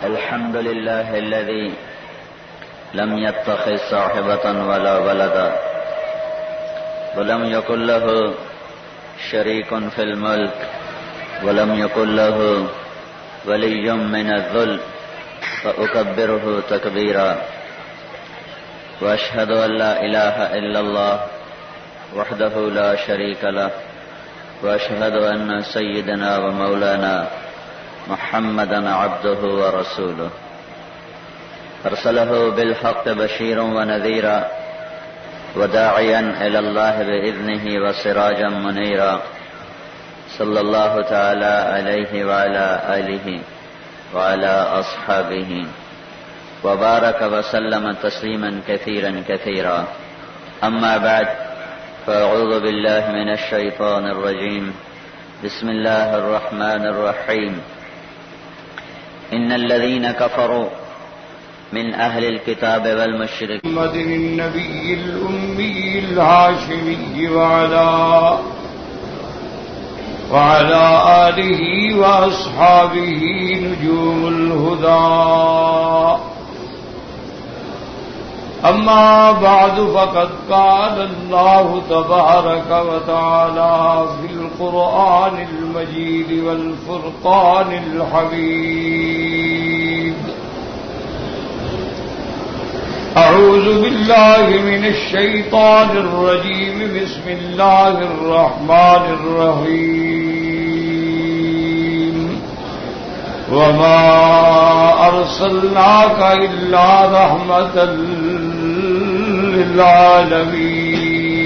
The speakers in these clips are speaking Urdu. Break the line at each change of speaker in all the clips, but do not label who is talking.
الحمد لله الذي لم يتخذ صاحبة ولا ولدا ولم يكن له شريك في الملك ولم يكن له ولي من الذل فأكبره تكبيرا وأشهد أن لا إله إلا الله وحده لا شريك له وأشهد أن سيدنا ومولانا محمدا عبده ورسوله أرسله بالحق بشيرا ونذيرا وداعيا إلى الله بإذنه وسراجا منيرا صلى الله تعالى عليه وعلى آله وعلى أصحابه وبارك وسلم تسليما كثيرا كثيرا أما بعد فأعوذ بالله من الشيطان الرجيم بسم الله الرحمن الرحيم إن الذين كفروا من أهل الكتاب والمشركين
محمد النبي الأمي الهاشمي وعلى آله وأصحابه نجوم الهدى أما بعد فقد قال الله تبارك وتعالى في القرآن المجيد والفرقان الحميد أعوذ بالله من الشيطان الرجيم بسم الله الرحمن الرحيم وما أرسلناك إلا رحمة للعالمين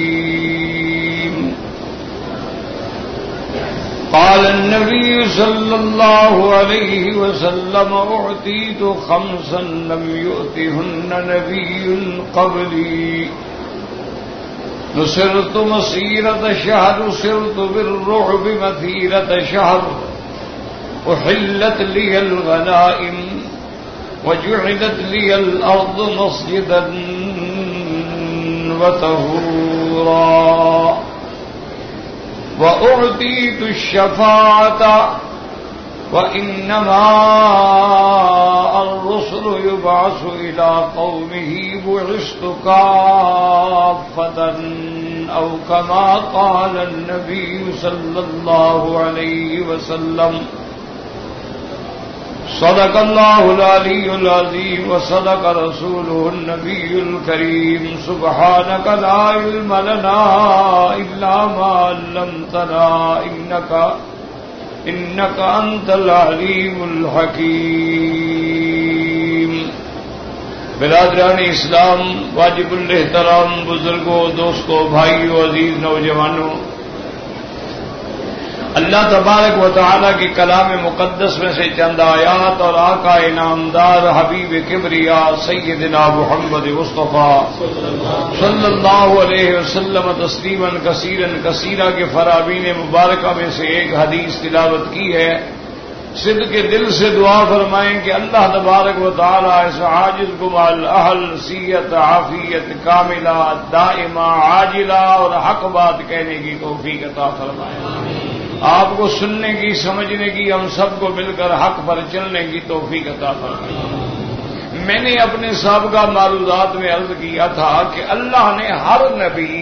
قال النبي صلى الله عليه وسلم أعطيت خمسا لم يؤتهن نبي قبلي نصرت مسيرة شهر سرت بالرعب مثيرة شهر أحلت لي الغنائم وجعلت لي الأرض مسجدا وطهورا وأعطيت الشفاعة وإنما الرسل يبعث إلى قومه بعثت كافة أو كما قال النبي صلى الله عليه وسلم صدق الله العلي العظيم وصدق رسوله النبي الكريم سبحانك لا علم لنا إلا ما علمتنا إنك أنت العليم الحكيم برادران اسلام واجب الاحترام بزرگوں دوستوں بھائیوں عزیز نوجوانوں اللہ تبارک و تعالیٰ کی کلام مقدس میں سے چند آیات اور آقا انعامدار حبیب کبریا سیدنا محمد مصطفیٰ صلی اللہ علیہ وسلم تسلیما کثیرا کثیرا کے فرامین مبارکہ میں سے ایک حدیث تلاوت کی ہے. صدق کے دل سے دعا فرمائیں کہ اللہ تبارک و تعالیٰ اس عاجز کو مال اہل صحت عافیت کاملہ دائمہ عاجلہ اور حق بات کہنے کی توفیق عطا فرمائے. آپ کو سننے کی سمجھنے کی ہم سب کو مل کر حق پر چلنے کی توفیق عطا فرمائے. میں نے اپنے سابقہ معروضات میں عرض کیا تھا کہ اللہ نے ہر نبی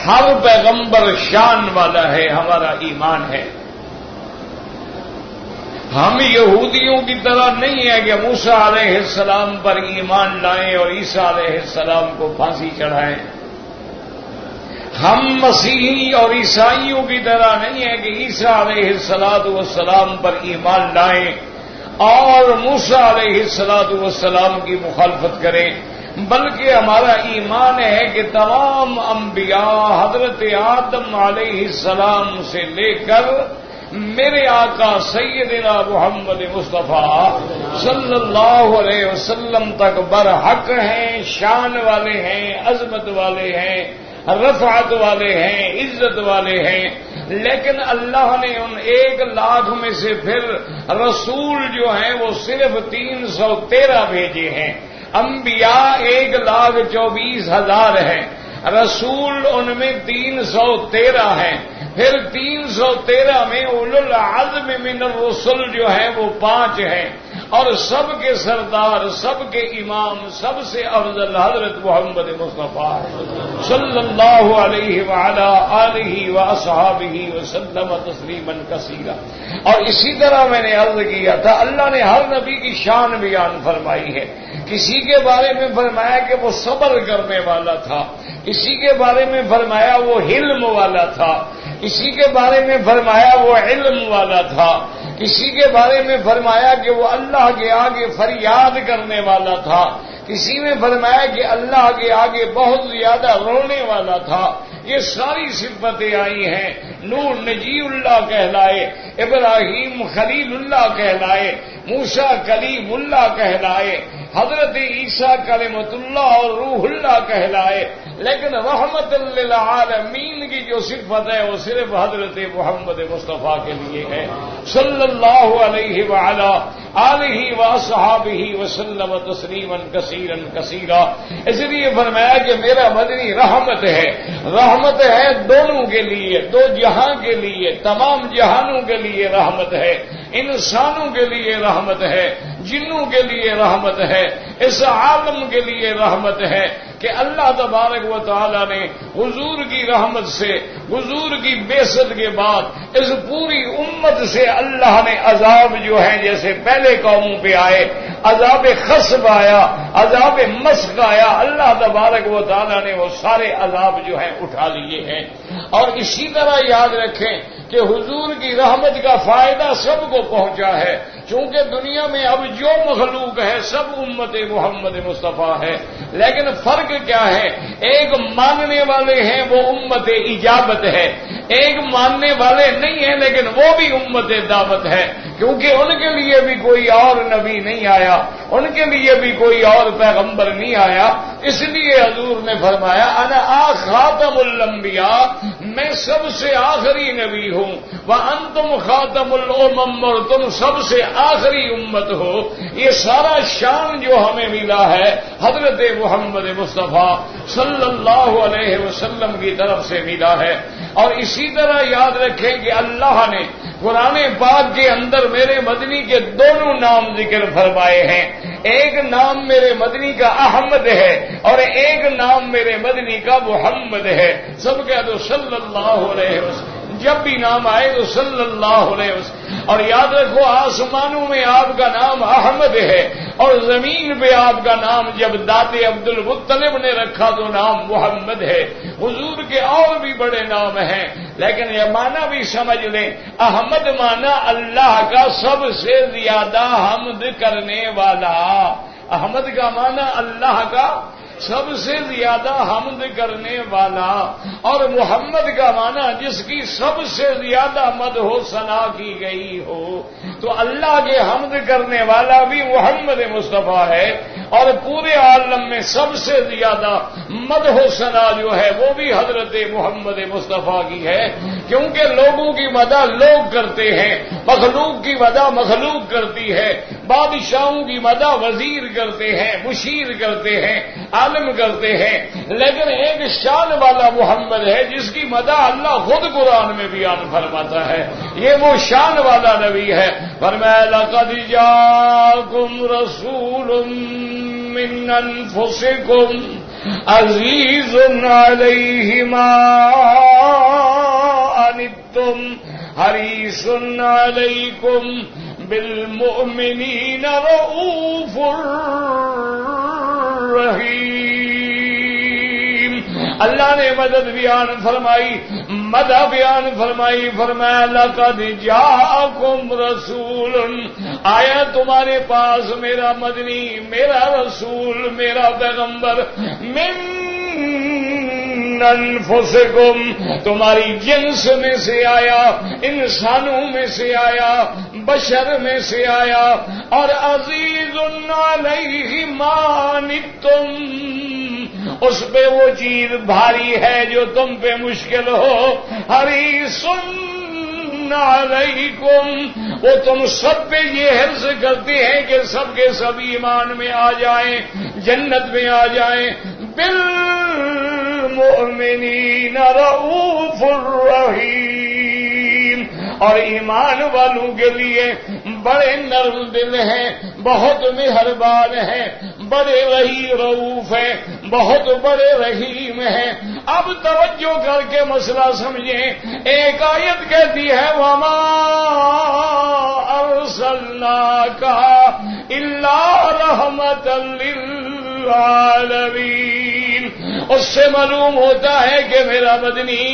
ہر پیغمبر شان والا ہے. ہمارا ایمان ہے ہم یہودیوں کی طرح نہیں ہے کہ موسیٰ علیہ السلام پر ایمان لائیں اور عیسیٰ علیہ السلام کو پھانسی چڑھائیں. ہم مسیحی اور عیسائیوں کی طرح نہیں ہے کہ عیسیٰ علیہ السلام پر ایمان لائیں اور موسیٰ علیہ السلام کی مخالفت کریں، بلکہ ہمارا ایمان ہے کہ تمام انبیاء حضرت آدم علیہ السلام سے لے کر میرے آقا سیدنا محمد مصطفیٰ صلی اللہ علیہ وسلم تک برحق ہیں، شان والے ہیں، عظمت والے ہیں، رفعت والے ہیں، عزت والے ہیں. لیکن اللہ نے ان 1,00,000 میں سے پھر رسول جو ہیں وہ صرف 313 بھیجے ہیں. انبیاء 1,24,000 ہیں، رسول ان میں 313 ہیں. پھر 313 میں اولو العزم من الرسل جو ہیں وہ 5 ہیں. اور سب کے سردار، سب کے امام، سب سے افضل حضرت محمد مصطفیٰ صلی اللہ علیہ وعلی آلہ واصحابہ وسلم تسلیما کثیرا۔ اور اسی طرح میں نے عرض کیا تھا، اللہ نے ہر نبی کی شان بیان فرمائی ہے۔ کسی کے بارے میں فرمایا کہ وہ صبر کرنے والا تھا، کسی کے بارے میں فرمایا وہ حلم والا تھا، کسی کے بارے میں فرمایا وہ علم والا تھا، کسی کے بارے میں فرمایا کہ وہ اللہ کے آگے فریاد کرنے والا تھا، کسی میں فرمایا کہ اللہ کے آگے بہت زیادہ رونے والا تھا۔ یہ ساری صفتیں آئی ہیں۔ نوح نجی اللہ کہلائے، ابراہیم خلیل اللہ کہلائے، موسیٰ کلیم اللہ کہلائے، حضرت عیسیٰ کلمۃ اللہ اور روح اللہ کہلائے، لیکن رحمت للعالمین کی جو صفت ہے وہ صرف حضرت محمد مصطفیٰ کے لیے ہے صلی اللہ علیہ وعلی آلہ واصحابہ وسلم تسلیما کثیرا کثیرا۔ اس لیے فرمایا کہ میرا مدنی رحمت ہے، رحمت ہے دونوں کے لیے، دو جہاں کے لیے، تمام جہانوں کے لیے رحمت ہے، انسانوں کے لیے رحمت ہے، جنوں کے لیے رحمت ہے، اس عالم کے لیے رحمت ہے کہ اللہ تبارک و تعالی نے حضور کی رحمت سے، حضور کی بعثت کے بعد اس پوری امت سے اللہ نے عذاب جو ہیں جیسے پہلے قوموں پہ آئے، عذاب خصب آیا، عذاب مسخ آیا، اللہ تبارک و تعالی نے وہ سارے عذاب جو ہیں اٹھا لیے ہیں۔ اور اسی طرح یاد رکھیں کہ حضور کی رحمت کا فائدہ سب کو پہنچا ہے، چونکہ دنیا میں اب جو مخلوق ہے سب امت محمد مصطفیٰ ہے، لیکن فرق کیا ہے؟ ایک ماننے والے ہیں وہ امت اجابت ہے، ایک ماننے والے نہیں ہیں لیکن وہ بھی امت دعوت ہے، کیونکہ ان کے لیے بھی کوئی اور نبی نہیں آیا، ان کے لیے بھی کوئی اور پیغمبر نہیں آیا۔ اس لیے حضور نے فرمایا انا خاتم الانبیاء، میں سب سے آخری نبی ہوں، وانتم خاتم الامم، اور تم سب سے آخری امت ہو۔ یہ سارا شان جو ہمیں ملا ہے حضرت محمد مصطفیٰ صلی اللہ علیہ وسلم کی طرف سے ملا ہے۔ اور اسی طرح یاد رکھیں کہ اللہ نے قرآن پاک کے اندر میرے مدنی کے دونوں نام ذکر فرمائے ہیں، ایک نام میرے مدنی کا احمد ہے اور ایک نام میرے مدنی کا محمد ہے۔ سب کہہ دو صلی اللہ علیہ وسلم، جب بھی نام آئے تو صلی اللہ علیہ وسلم۔ اور یاد رکھو آسمانوں میں آپ کا نام احمد ہے اور زمین پہ آپ کا نام جب داد عبد المطلب نے رکھا تو نام محمد ہے۔ حضور کے اور بھی بڑے نام ہیں لیکن یہ معنی بھی سمجھ لیں، احمد معنی اللہ کا سب سے زیادہ حمد کرنے والا، احمد کا معنی اللہ کا سب سے زیادہ حمد کرنے والا، اور محمد کا معنی جس کی سب سے زیادہ مدح و ثنا کی گئی ہو۔ تو اللہ کے حمد کرنے والا بھی محمد مصطفیٰ ہے، اور پورے عالم میں سب سے زیادہ مدح و ثنا جو ہے وہ بھی حضرت محمد مصطفیٰ کی ہے، کیونکہ لوگوں کی مدح لوگ کرتے ہیں، مخلوق کی مدح مخلوق کرتی ہے، بادشاہوں کی مدح وزیر کرتے ہیں، مشیر کرتے ہیں، عالم کرتے ہیں، لیکن ایک شان والا محمد ہے جس کی مدح اللہ خود قرآن میں بیان فرماتا ہے، یہ وہ شان والا نبی ہے۔ فرمایا لقد جاءکم رسول من انفسکم عزیز علیہ ما عنتم حریص علیکم بالمؤمنین رؤوف رحیم۔ اللہ نے مدد بیان فرمائی، مدح بیان فرمائی، فرمایا لقد جاءکم رسول، آیا تمہارے پاس میرا مدنی، میرا رسول، میرا پیغمبر، من انفسکم، تمہاری جنس میں سے آیا، انسانوں میں سے آیا، بشر میں سے آیا، اور عزیز علیہ ما عنتم، اس پہ وہ چیز بھاری ہے جو تم پہ مشکل ہو، حریص علیکم، وہ تم سب پہ یہ حرص کرتے ہیں کہ سب کے سب ایمان میں آ جائیں، جنت میں آ جائیں۔ بالمؤمنین رؤوف الرحیم، اور ایمان والوں کے لیے بڑے نرم دل ہیں، بہت مہربان ہیں، بڑے رؤوف ہیں، بہت بڑے رحیم ہیں۔ اب توجہ کر کے مسئلہ سمجھیں۔ ایک آیت کہتی ہے وَمَا أَرْسَلْنَاكَ إِلَّا رَحْمَةً لِّلْعَالَمِينَ۔ اس سے معلوم ہوتا ہے کہ میرا مدنی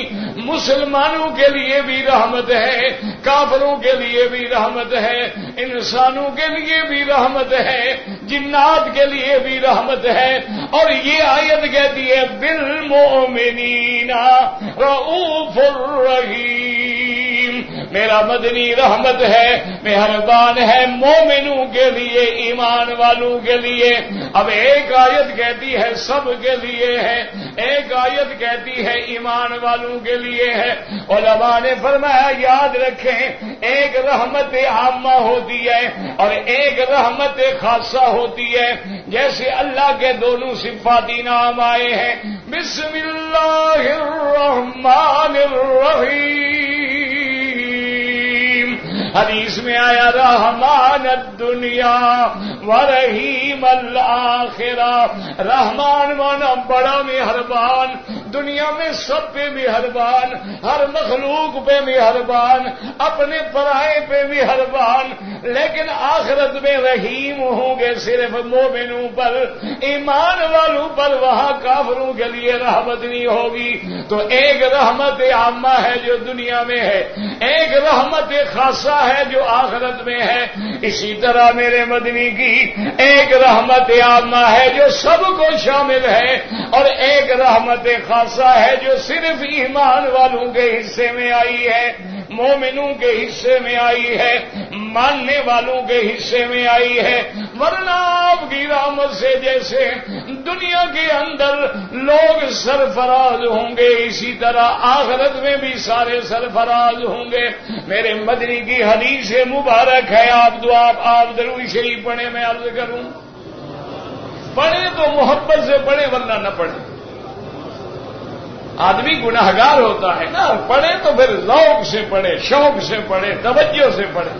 مسلمانوں کے لیے بھی رحمت ہے، کافروں کے لیے بھی رحمت ہے، انسانوں کے لیے بھی رحمت ہے، جنات کے لیے بھی رحمت ہے۔ اور یہ آیت کہتی ہے بالمؤمنین رؤوف الرحیم، میرا مدنی رحمت ہے، مہربان ہے مومنوں کے لیے، ایمان والوں کے لیے۔ اب ایک آیت کہتی ہے سب کے لیے ہے، ایک آیت کہتی ہے ایمان والوں کے لیے ہے۔ علماء نے فرمایا یاد رکھیں، ایک رحمت عامہ ہوتی ہے اور ایک رحمت خاصہ ہوتی ہے۔ جیسے اللہ کے دونوں صفاتی نام آئے ہیں، بسم اللہ الرحمن الرحیم، حدیث میں آیا رحمان الدنیا ورحیم الآخرہ۔ رحمان مانا بڑا مہربان، دنیا میں سب پہ مہربان، ہر مخلوق پہ مہربان، اپنے پرائے پہ مہربان، لیکن آخرت میں رحیم ہوں گے صرف مومنوں پر، ایمان والوں پر، وہاں کافروں کے لیے رحمت نہیں ہوگی۔ تو ایک رحمت عامہ ہے جو دنیا میں ہے، ایک رحمت خاصہ ہے جو آخرت میں ہے۔ اسی طرح میرے مدنی کی ایک رحمت عامہ ہے جو سب کو شامل ہے، اور ایک رحمت خاصہ ہے جو صرف ایمان والوں کے حصے میں آئی ہے، مومنوں کے حصے میں آئی ہے، ماننے والوں کے حصے میں آئی ہے۔ ورنہ آپ کی رحمت سے جیسے دنیا کے اندر لوگ سرفراز ہوں گے، اسی طرح آخرت میں بھی سارے سرفراز ہوں گے۔ میرے مدنی کی حدیث مبارک ہے، آپ درود شریف پڑھیں، میں عرض کروں پڑھے تو محبت سے پڑھے ورنہ نہ پڑھے۔ آدمی گناہگار ہوتا ہے نا، پڑھے تو پھر ذوق سے پڑھے، شوق سے پڑھے، توجہ سے پڑھے۔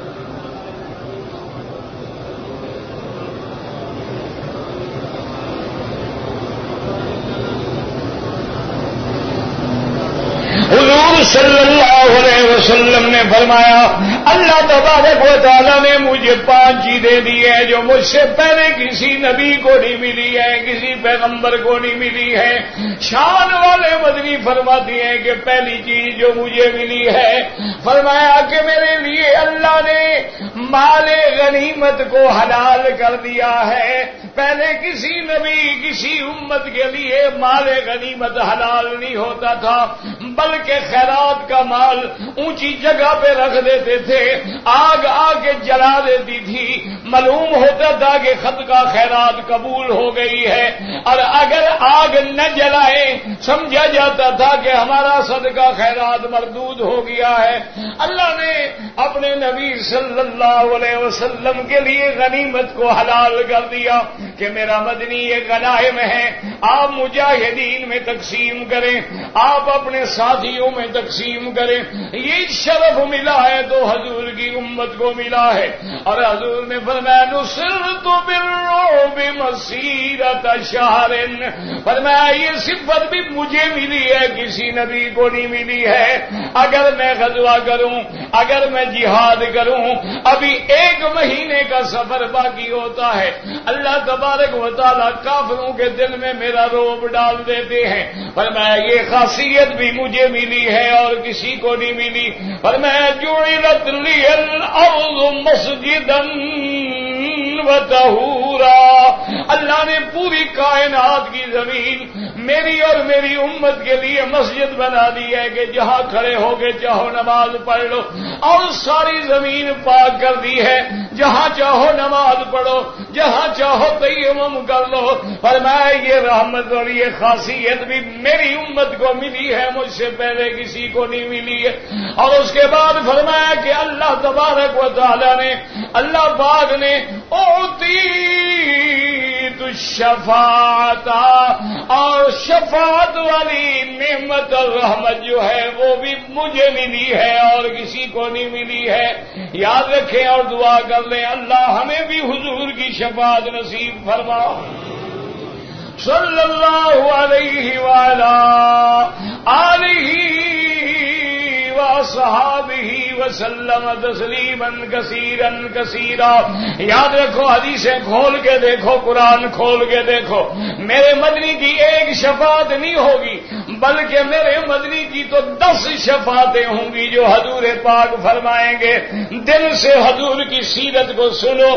حضور صلی اللہ علیہ وسلم نے فرمایا اللہ تبارک و تعالیٰ نے مجھے 5 چیزیں دی ہیں جو مجھ سے پہلے کسی نبی کو نہیں ملی ہے، کسی پیغمبر کو نہیں ملی ہے۔ شان والے مدنی فرماتی ہیں کہ پہلی چیز جو مجھے ملی ہے، فرمایا کہ میرے لیے اللہ نے مال غنیمت کو حلال کر دیا ہے۔ پہلے کسی نبی کسی امت کے لیے مال غنیمت حلال نہیں ہوتا تھا، بلکہ خیرات کا مال اونچی جگہ پہ رکھ دیتے تھے، آگ آ کے جلا دیتی تھی، معلوم ہوتا تھا کہ خط کا خیرات قبول ہو گئی ہے، اور اگر آگ نہ جلائے سمجھا جاتا تھا کہ ہمارا صدقہ خیرات مردود ہو گیا ہے۔ اللہ نے اپنے نبی صلی اللہ علیہ وسلم کے لیے غنیمت کو حلال کر دیا کہ میرا مدنی یہ غنائم ہے، آپ مجاہدین میں تقسیم کریں، آپ اپنے ساتھیوں میں تقسیم کریں۔ یہ شرف ملا ہے تو حضور کی امت کو ملا ہے، اور حضور نے فرمایا نصرت بالرعب مسیرۃ شہر، فرمایا یہ صفت بھی مجھے ملی ہے، کسی نبی کو نہیں ملی ہے۔ اگر میں غزوہ کروں، اگر میں جہاد کروں، ابھی 1 مہینے کا سفر باقی ہوتا ہے، اللہ تبارک و تعالیٰ کافروں کے دل میں میرا رعب ڈال دیتے ہیں۔ فرمایا یہ خاصیت بھی مجھے ملی ہے اور کسی کو نہیں ملی۔ فرمایا جعلت لی الارض مسجدا وطہورا، اللہ نے پوری کائنات کی زمین میری اور میری امت کے لیے مسجد بنا دی ہے کہ جہاں کھڑے ہو کے چاہو نماز پڑھ لو، اور ساری زمین پاک کر دی ہے، جہاں چاہو نماز پڑھو، جہاں چاہو تیمم کر لو۔ فرمایا یہ رحمت اور یہ خاصیت بھی میری امت کو ملی ہے، مجھ سے پہلے کسی کو نہیں ملی ہے۔ اور اس کے بعد فرمایا کہ اللہ تبارک و تعالی نے، اللہ پاک نے اعطیت الشفاعت، اور شفاعت والی نعمت اور رحمت جو ہے وہ بھی مجھے ملی ہے اور کسی کو نہیں ملی ہے۔ یاد رکھیں اور دعا کر لیں اللہ ہمیں بھی حضور کی شفاعت نصیب فرما۔ صلی اللہ علیہ وعلی آلہ وصحابہ وسلم تسلیما کثیرا کثیرا۔ یاد رکھو حدیثیں کھول کے دیکھو، قرآن کھول کے دیکھو، میرے مدنی کی ایک شفاعت نہیں ہوگی بلکہ میرے مدنی کی تو 10 شفاعتیں ہوں گی جو حضور پاک فرمائیں گے۔ دل سے حضور کی سیرت کو سنو،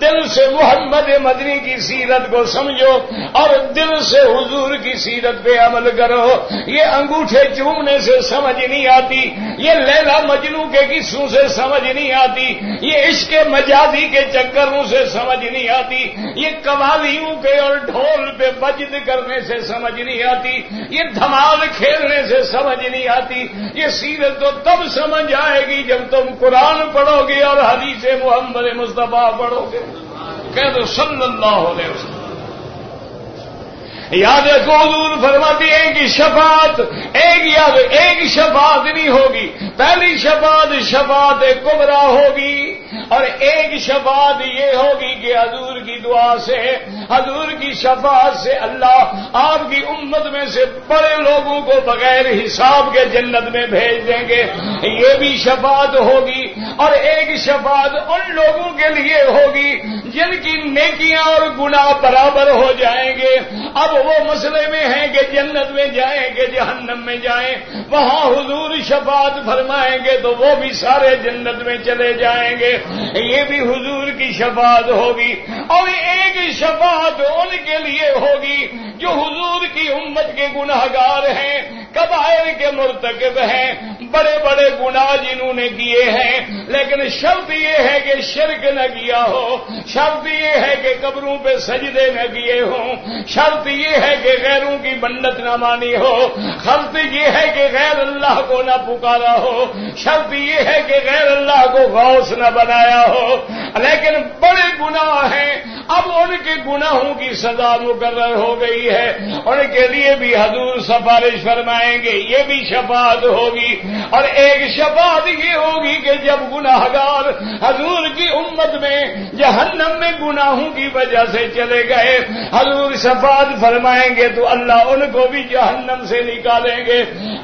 دل سے محمد مدنی کی سیرت کو سمجھو اور دل سے حضور کی سیرت پہ عمل کرو۔ یہ انگوٹھے چومنے سے سمجھ نہیں آتی، یہ لیلا مجنو کے قصوں سے سمجھ نہیں آتی، یہ عشق مجازی کے چکروں سے سمجھ نہیں آتی، یہ قوالیوں کے اور ڈھول پہ بجد کرنے سے سمجھ نہیں آتی، یہ دھمال کھیلنے سے سمجھ نہیں آتی۔ یہ سیرت تو تب سمجھ آئے گی جب تم قرآن پڑھو گے اور حدیث محمد مصطفیٰ پڑھو گے۔ کہہ دو صلی اللہ علیہ وسلم۔ یاد رکھو حضور فرماتے ہیں کہ شفاعت ایک شفاعت نہیں ہوگی، پہلی شفاعت شفاعت کبریٰ ہوگی اور ایک شفاعت یہ ہوگی کہ حضور کی دعا سے، حضور کی شفاعت سے اللہ آپ کی امت میں سے بڑے لوگوں کو بغیر حساب کے جنت میں بھیج دیں گے، یہ بھی شفاعت ہوگی۔ اور ایک شفاعت ان لوگوں کے لیے ہوگی جن کی نیکیاں اور گناہ برابر ہو جائیں گے۔ اب وہ مسئلے میں ہیں کہ جنت میں جائیں کہ جہنم میں جائیں، وہاں حضور شفاعت فرمائیں گے تو وہ بھی سارے جنت میں چلے جائیں گے، یہ بھی حضور کی شفاعت ہوگی۔ اور ایک شفاعت ان کے لیے ہوگی جو حضور کی امت کے گناہگار ہیں، کبائر کے مرتکب ہیں، بڑے بڑے گناہ جنہوں نے کیے ہیں، لیکن شرط یہ ہے کہ شرک نہ کیا ہو، شرط یہ ہے کہ قبروں پہ سجدے نہ کیے ہوں، شرط یہ ہے کہ غیروں کی منت نہ مانی ہو، شرط یہ ہے کہ غیر اللہ کو نہ پکارا ہو، شرط یہ ہے کہ غیر اللہ کو غوث نہ بنایا ہو۔ لیکن بڑے گناہ ہیں، اب ان کے گناہوں کی سزا مقرر ہو گئی ہے، ان کے لیے بھی حضور سفارش فرمائیں گے، یہ بھی شفاعت ہوگی۔ اور ایک شفاعت یہ ہوگی کہ جب گناہگار حضور کی امت میں جہنم میں گناہوں کی وجہ سے چلے گئے، حضور شفاعت فرمائیں گے تو اللہ ان کو بھی جہنم سے نکالیں گے،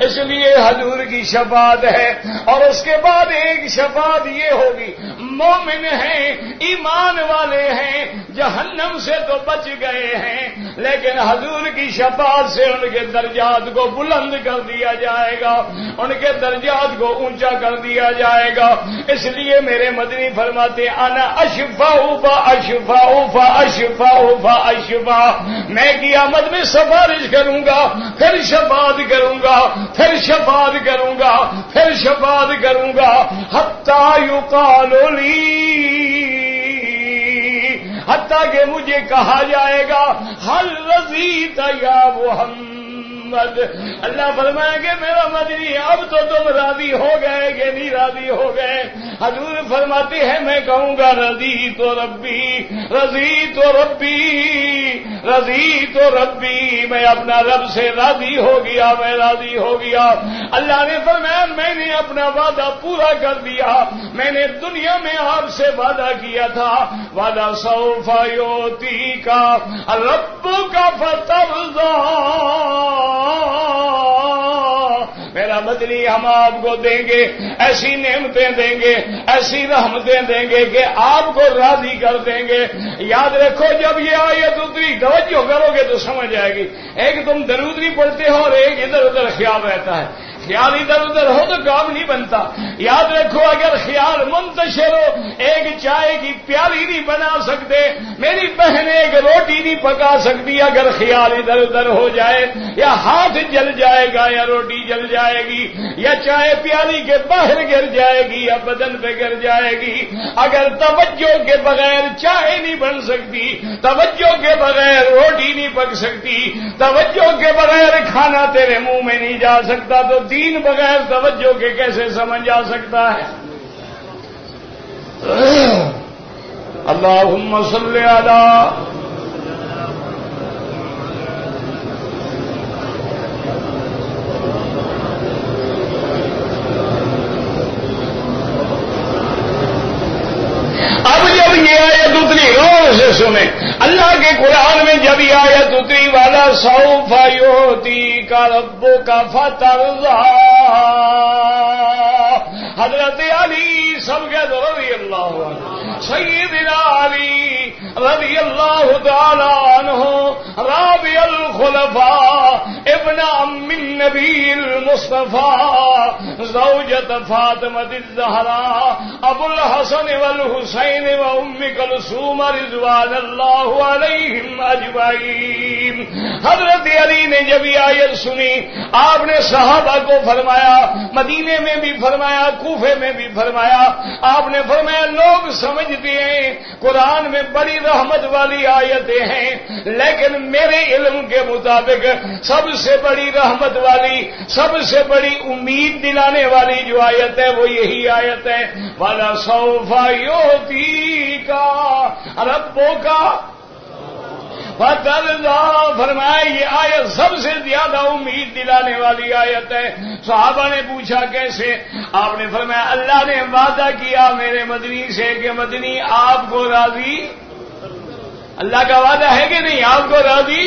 اس لیے حضور کی شفاعت ہے۔ اور اس کے بعد ایک شفاعت یہ ہوگی، مومن ہیں، ایمان والے ہیں، جہنم سے تو بچ گئے ہیں لیکن حضور کی شفاعت سے ان کے درجات کو بلند کر دیا جائے گا، ان کے درجات کو اونچا کر دیا جائے گا۔ اس لیے میرے مدنی فرماتے انا اشفاء فاشفاء فاشفاء فاشفاء، میں قیامت میں سفارش کروں گا، پھر شفاعت کروں گا، پھر شفاعت کروں گا، پھر شفاعت کروں گا، حتی یقال لی، حتیٰ کہ مجھے کہا جائے گا حل رضیت یا محمد، اللہ فرمائے کہ میرا مدنی اب تو تم راضی ہو گئے کہ نہیں راضی ہو گئے؟ حضور فرماتے ہیں میں کہوں گا رضیت ربی رضیت ربی رضیت ربی، میں اپنا رب سے راضی ہو گیا، میں راضی ہو گیا۔ اللہ نے فرمایا میں نے اپنا وعدہ پورا کر دیا، میں نے دنیا میں آپ سے وعدہ کیا تھا، وعدہ سوف یؤتیک ربک فترضی، میرا مدنی ہم آپ کو دیں گے، ایسی نعمتیں دیں گے، ایسی رحمتیں دیں گے کہ آپ کو راضی کر دیں گے۔ یاد رکھو جب یہ آیت اتری، توجہ کرو گے تو سمجھ آئے گی۔ ایک تم درود نہیں پڑھتے ہو اور ایک ادھر ادھر خیال رہتا ہے، خیال ادھر ادھر ہو تو کام نہیں بنتا۔ یاد رکھو اگر خیال منتشر ہو، ایک چائے کی پیالی نہیں بنا سکتے، میری بہن ایک روٹی نہیں پکا سکتی اگر خیال ادھر ادھر ہو جائے، یا ہاتھ جل جائے گا یا روٹی جل جائے گی یا چائے پیالی کے باہر گر جائے گی یا بدن پہ گر جائے گی۔ اگر توجہ کے بغیر چائے نہیں بن سکتی، توجہ کے بغیر روٹی نہیں پک سکتی، توجہ کے بغیر کھانا تیرے منہ میں نہیں جا سکتا، تو دین بغیر توجہ کے کیسے سمجھ آ سکتا ہے؟ اللہم صلی علی سنیں اللہ کے قرآن میں جب یہ آیت اتری والا سوف یؤتیک ربک فترضی، حضرت علی سب کے رضی اللہ عنہ، سیدنا علی رضی اللہ تعالی عنہ رابع الخلفاء ابن ام النبی المصطفى زوجة فاطمة الزہراء ابو الحسن والحسین و ام کلثوم رضوان اللہ علیہم اجمعین۔ حضرت علی نے جب یہ آیت سنی آپ نے صحابہ کو فرمایا، مدینے میں بھی فرمایا، کوفے میں بھی فرمایا، آپ نے فرمایا لوگ سمجھتے ہیں قرآن میں بڑی رحمت والی آیتیں ہیں، لیکن میرے علم کے مطابق سب سے بڑی رحمت والی، سب سے بڑی امید دلانے والی جو آیت ہے وہ یہی آیت ہے وَلَسَوْفَ يُؤْتِيكَ رَبُّكَ فترضى، فرمایا یہ آیت سب سے زیادہ امید دلانے والی آیت ہے۔ صحابہ نے پوچھا کیسے؟ آپ نے فرمایا اللہ نے وعدہ کیا میرے مدنی سے کہ مدنی آپ کو راضی، اللہ کا وعدہ ہے کہ نہیں آپ کو راضی؟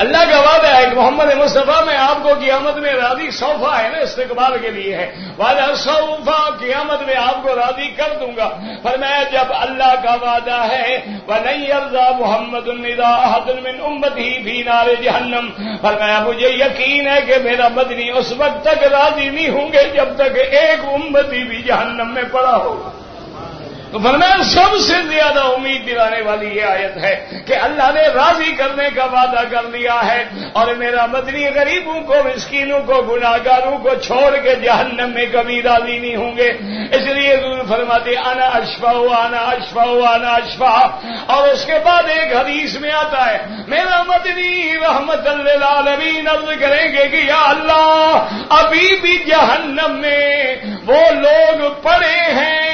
اللہ کا وعدہ ہے کہ محمد مصطفیٰ میں آپ کو قیامت میں راضی، صوفہ ہے نا استقبال کے لیے ہے، وعدہ صوفہ قیامت میں آپ کو راضی کر دوں گا۔ فرمایا جب اللہ کا وعدہ ہے وَلَن يَرْضَىٰ مُحَمَّدٌ إِذَا أَحَدٌ مِّنْ أُمَّتِهِ فِي نَارِ جَهَنَّمَ، فرمایا مجھے یقین ہے کہ میرا مدنی اس وقت تک راضی نہیں ہوں گے جب تک ایک امتی بھی جہنم میں پڑا ہوگا۔ تو فرمایا سب سے زیادہ امید دلانے والی یہ آیت ہے کہ اللہ نے راضی کرنے کا وعدہ کر لیا ہے اور میرا مدنی غریبوں کو، مسکینوں کو، گناہگاروں کو چھوڑ کے جہنم میں کبھی راضی نہیں ہوں گے۔ اس لیے حضور فرماتے انا اشفع انا اشفع انا اشفع، اور اس کے بعد ایک حدیث میں آتا ہے میرا مدنی رحمت للعالمین عرض کریں گے کہ یا اللہ ابھی بھی جہنم میں وہ لوگ پڑے ہیں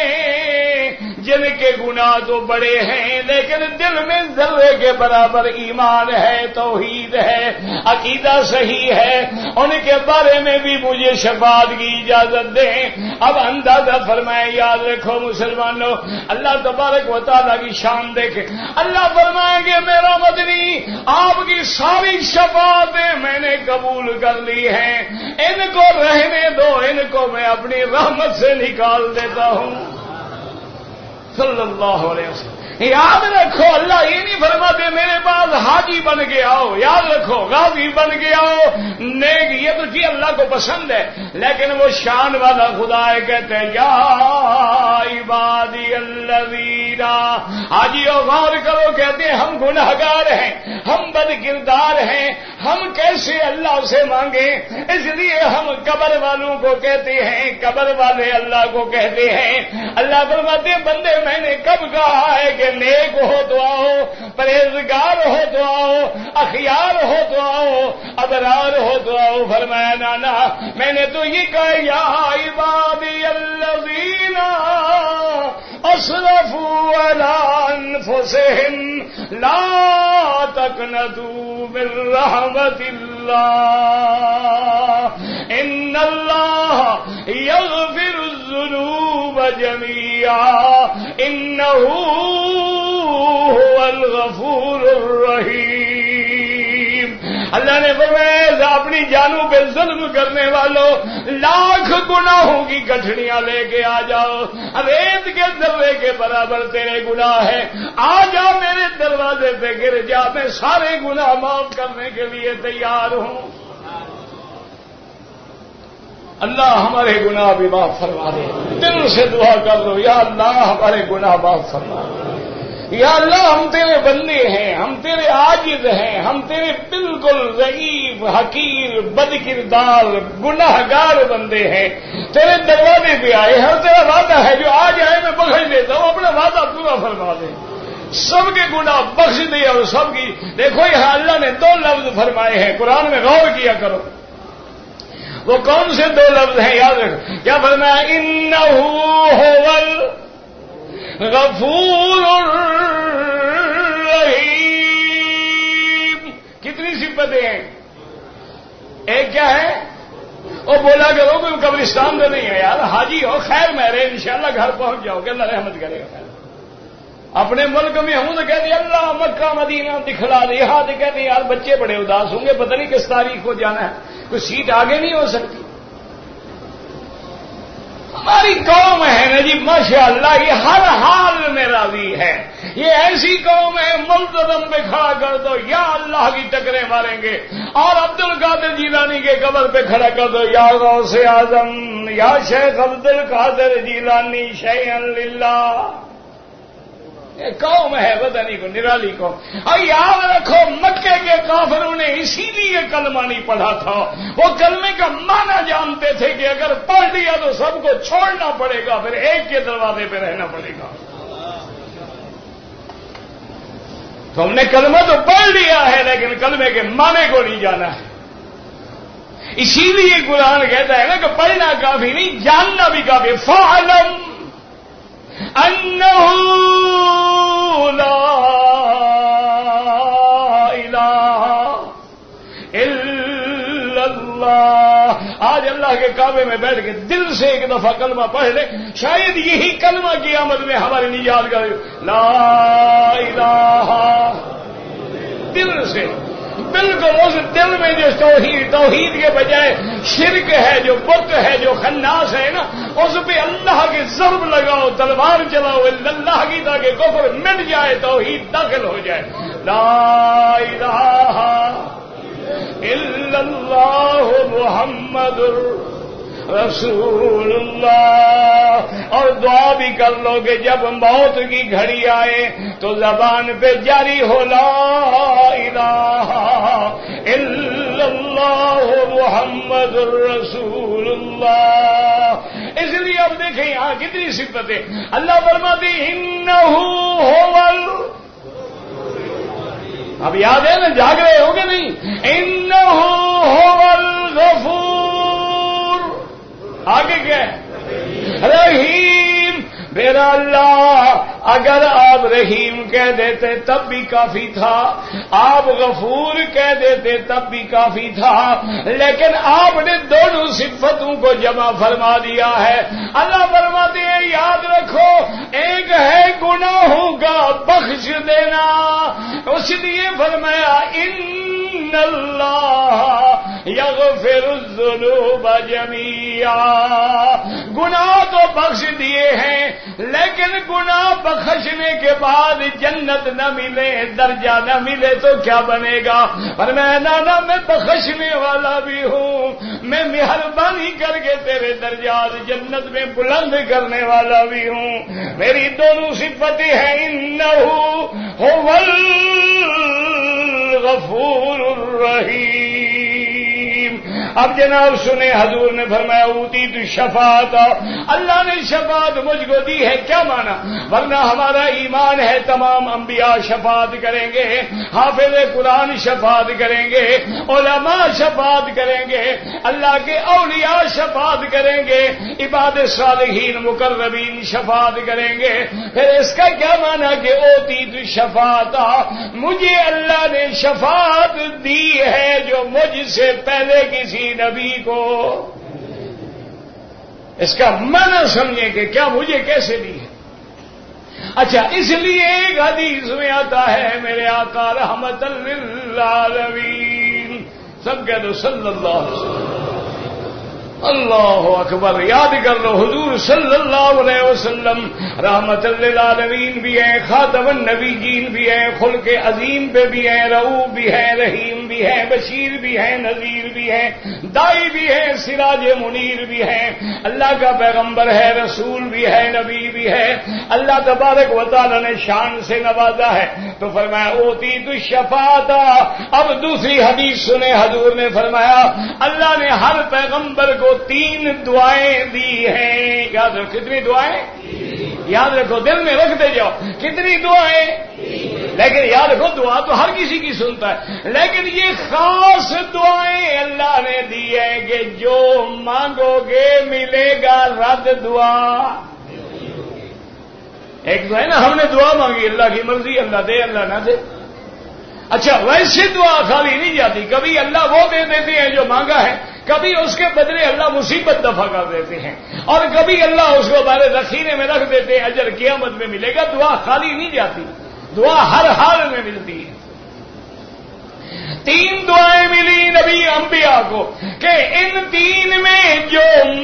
جن کے گناہ تو بڑے ہیں لیکن دل میں ذرے کے برابر ایمان ہے، توحید ہے، عقیدہ صحیح ہے، ان کے بارے میں بھی مجھے شفاعت کی اجازت دیں۔ اب اندازہ فرمائے، یاد رکھو مسلمانوں، اللہ تبارک و تعالیٰ کی شان دیکھے، اللہ فرمائیں گے میرا مدنی آپ کی ساری شفاعتیں میں نے قبول کر لی ہیں، ان کو رہنے دو، ان کو میں اپنی رحمت سے نکال دیتا ہوں صلی اللہ علیہ وسلم۔ یاد رکھو اللہ یہ نہیں فرماتے میرے پاس حاجی بن کے آؤ، یاد رکھو غازی بن کے آؤ، نیک یہ تو جی اللہ کو پسند ہے، لیکن وہ شان والا خدا ہے، کہتے ہیں یا عبادی الذین، حاجی اور غور کرو، کہتے ہیں ہم گناہگار ہیں، ہم بد کردار ہیں، ہم کیسے اللہ سے مانگیں، اس لیے ہم قبر والوں کو کہتے ہیں، قبر والے اللہ کو کہتے ہیں۔ اللہ فرماتے ہیں بندے میں نے کب کہا ہے کہ نیک ہو تو آؤ، پرہیزگار ہو تو آؤ، اخیار ہو تو آؤ، ابرار ہو تو آؤ؟ فرمایا نانا میں نے تو یہ کہا یا عبادی الذین اسرفوا علی انفسہم لا تقنطوا من رحمت اللہ ان اللہ یغفر الذنوب جميعا انہ هو الغفور الرحیم۔ اللہ نے فرمایا اپنی جانوں پہ ظلم کرنے والوں لاکھ گناہوں کی گٹھڑیاں لے کے آ جاؤ، ریت کے ذرے کے برابر تیرے گناہ ہے، آ جا میرے دروازے پہ گر جا، میں سارے گناہ معاف کرنے کے لیے تیار ہوں۔ اللہ ہمارے گناہ بھی معاف فرما دے، دل سے دعا کر لو یا اللہ ہمارے گناہ معاف فرما دے، یا اللہ ہم تیرے بندے ہیں، ہم تیرے عاجز ہیں، ہم تیرے بالکل ضعیف، حقیر، بد کردار، گناہگار بندے ہیں، تیرے دروازے پہ آئے ہیں، تیرا وعدہ ہے جو آ جائے میں بخش دیتا ہوں، اپنا وعدہ پورا فرما دے، سب کے گناہ بخش دے اور سب کی۔ دیکھو یہاں اللہ نے دو لفظ فرمائے ہیں، قرآن میں غور کیا کرو، وہ کون سے دو لفظ ہیں یاد رکھو، کیا فرمایا انہ هو غفور الرحیم، کتنی صفتیں ہیں؟ ایک کیا ہے؟ وہ بولا کرو کہ قبرستان میں نہیں ہے یار، حاجی ہو خیر میرے انشاءاللہ گھر پہنچ جاؤ گے، اللہ رحمت کرے گا۔ اپنے ملک میں ہوں تو کہتے اللہ مکہ مدینہ دکھلا دے، یہاں تو کہتے یار بچے بڑے اداس ہوں گے، پتہ نہیں کس تاریخ کو جانا ہے، کوئی سیٹ آگے نہیں ہو سکتی۔ ہماری قوم ہے نا جی ماشاءاللہ، یہ ہر حال میں راضی ہے، یہ ایسی قوم ہے ملتزم پہ کھڑا کر دو یا اللہ کی ٹکریں ماریں گے، اور عبد القادر جیلانی کے قبر پہ کھڑا کر دو یا غوث اعظم یا شیخ عبد القادر جیلانی شیئا للہ۔ یہ قوم ہے پتہ نہیں کو نرالی قوم۔ اور یاد رکھو مکے کے کافروں نے اسی لیے کلمہ نہیں پڑھا تھا، وہ کلمے کا معنی جانتے تھے کہ اگر پڑھ لیا تو سب کو چھوڑنا پڑے گا، پھر ایک کے دروازے پہ رہنا پڑے گا۔ تو ہم نے کلمہ تو پڑھ لیا ہے لیکن کلمے کے معنی کو نہیں جانا ہے، اسی لیے قرآن کہتا ہے نا کہ پڑھنا کافی نہیں، جاننا بھی کافی۔ فَاعْلَمْ أَنَّهُ لَا إِلَٰهَ إِلَّا اللَّهُ۔ آج اللہ کے کعبے میں بیٹھ کے دل سے ایک دفعہ کلمہ پڑھ لے، شاید یہی کلمہ قیامت میں ہمارے لیے یاد کرے، لا الہ، دل سے بالکل اس دل میں جو توحید کے بجائے شرک ہے، جو بت ہے، جو خناس ہے نا، اس پہ اللہ کے ضرب لگاؤ، تلوار چلاؤ اللہ کی، تاکہ کفر مٹ جائے، توحید داخل ہو جائے۔ لا الہ الا اللہ محمد رسول اللہ۔ اور دعا بھی کر لو کہ جب موت کی گھڑی آئے تو زبان پہ جاری ہو لا الہ الا اللہ محمد رسول اللہ۔ اس لیے اب دیکھیں یہاں کتنی صفتیں اللہ فرماتی انہ ھوال، اب یاد ہے نا، جاگ رہے ہو گے نہیں؟ انہ ھوال غفور، آگے کیا ہے؟ رحیم، میرا اللہ اگر آپ رحیم کہہ دیتے تب بھی کافی تھا، آپ غفور کہہ دیتے تب بھی کافی تھا، لیکن آپ نے دونوں صفتوں کو جمع فرما دیا ہے۔ اللہ فرماتے ہیں یاد رکھو، ایک ہے گناہوں کا بخش دینا، اس لیے فرمایا ان اللہ یغفر الذنوب جميعا۔ گناہ تو بخش دیے ہیں لیکن گناہ بخشنے کے بعد جنت نہ ملے، درجہ نہ ملے تو کیا بنے گا؟ فرمایا نانا میں بخشنے والا بھی ہوں، میں مہربانی کر کے تیرے درجات جنت میں بلند کرنے والا بھی ہوں۔ میری دونوں صفتیں ہیں، انہ ھوال غفور الرحیم۔ اب جناب سنیں، حضور نے فرمایا اوتیت الشفاعت، اللہ نے شفاعت مجھ کو دی ہے، کیا مانا؟ ورنہ ہمارا ایمان ہے تمام انبیاء شفاعت کریں گے، حافظ قرآن شفاعت کریں گے، علماء شفاعت کریں گے، اللہ کے اولیاء شفاعت کریں گے، عباد صالحین مقربین شفاعت کریں گے۔ پھر اس کا کیا مانا کہ اوتیت الشفاعت، مجھے اللہ نے شفاعت دی ہے جو مجھ سے پہلے کسی نبی کو۔ اس کا معنی سمجھیں کہ کیا مجھے کیسے دی ہے۔ اچھا، اس لیے ایک حدیث میں آتا ہے میرے آقا رحمت للعالمین، سب کہہ دو صلی اللہ علیہ وسلم، اللہ اکبر، یاد کر لو حضور صلی اللہ علیہ وسلم رحمت للعالمین بھی ہیں، خاتم النبیین بھی ہیں، خلق عظیم پہ بھی ہیں، رؤوف بھی ہیں، رحیم بھی ہیں، بشیر بھی ہیں، نذیر بھی ہیں، دائی بھی ہیں، سراج منیر بھی ہیں، اللہ کا پیغمبر ہے، رسول بھی ہے، نبی بھی ہے، اللہ تبارک و تعالی نے شان سے نوازا ہے۔ تو فرمایا اوتیت الشفاعت۔ اب دوسری حدیث سنیں، حضور نے فرمایا اللہ نے ہر پیغمبر کو 3 دعائیں دی ہیں، یاد رکھو کتنی دعائیں، یاد رکھو دل میں رکھتے جاؤ، کتنی دعائیں، لیکن یاد رکھو دعا تو ہر کسی کی سنتا ہے، لیکن یہ خاص دعائیں اللہ نے دی ہیں کہ جو مانگو گے ملے گا رد دعا۔ ایک تو ہے نا ہم نے دعا مانگی، اللہ کی مرضی، اللہ دے اللہ نہ دے۔ اچھا، ویسے دعا خالی نہیں جاتی، کبھی اللہ وہ دے دیتے ہیں جو مانگا ہے، کبھی اس کے بدلے اللہ مصیبت دفع کر دیتے ہیں اور کبھی اللہ اس کو ہمارے ذخیرے میں رکھ دیتے ہیں، اجر قیامت میں ملے گا۔ دعا خالی نہیں جاتی، دعا ہر حال میں ملتی ہے۔ 3 دعائیں ملی نبی انبیاء کو کہ ان 3 میں جو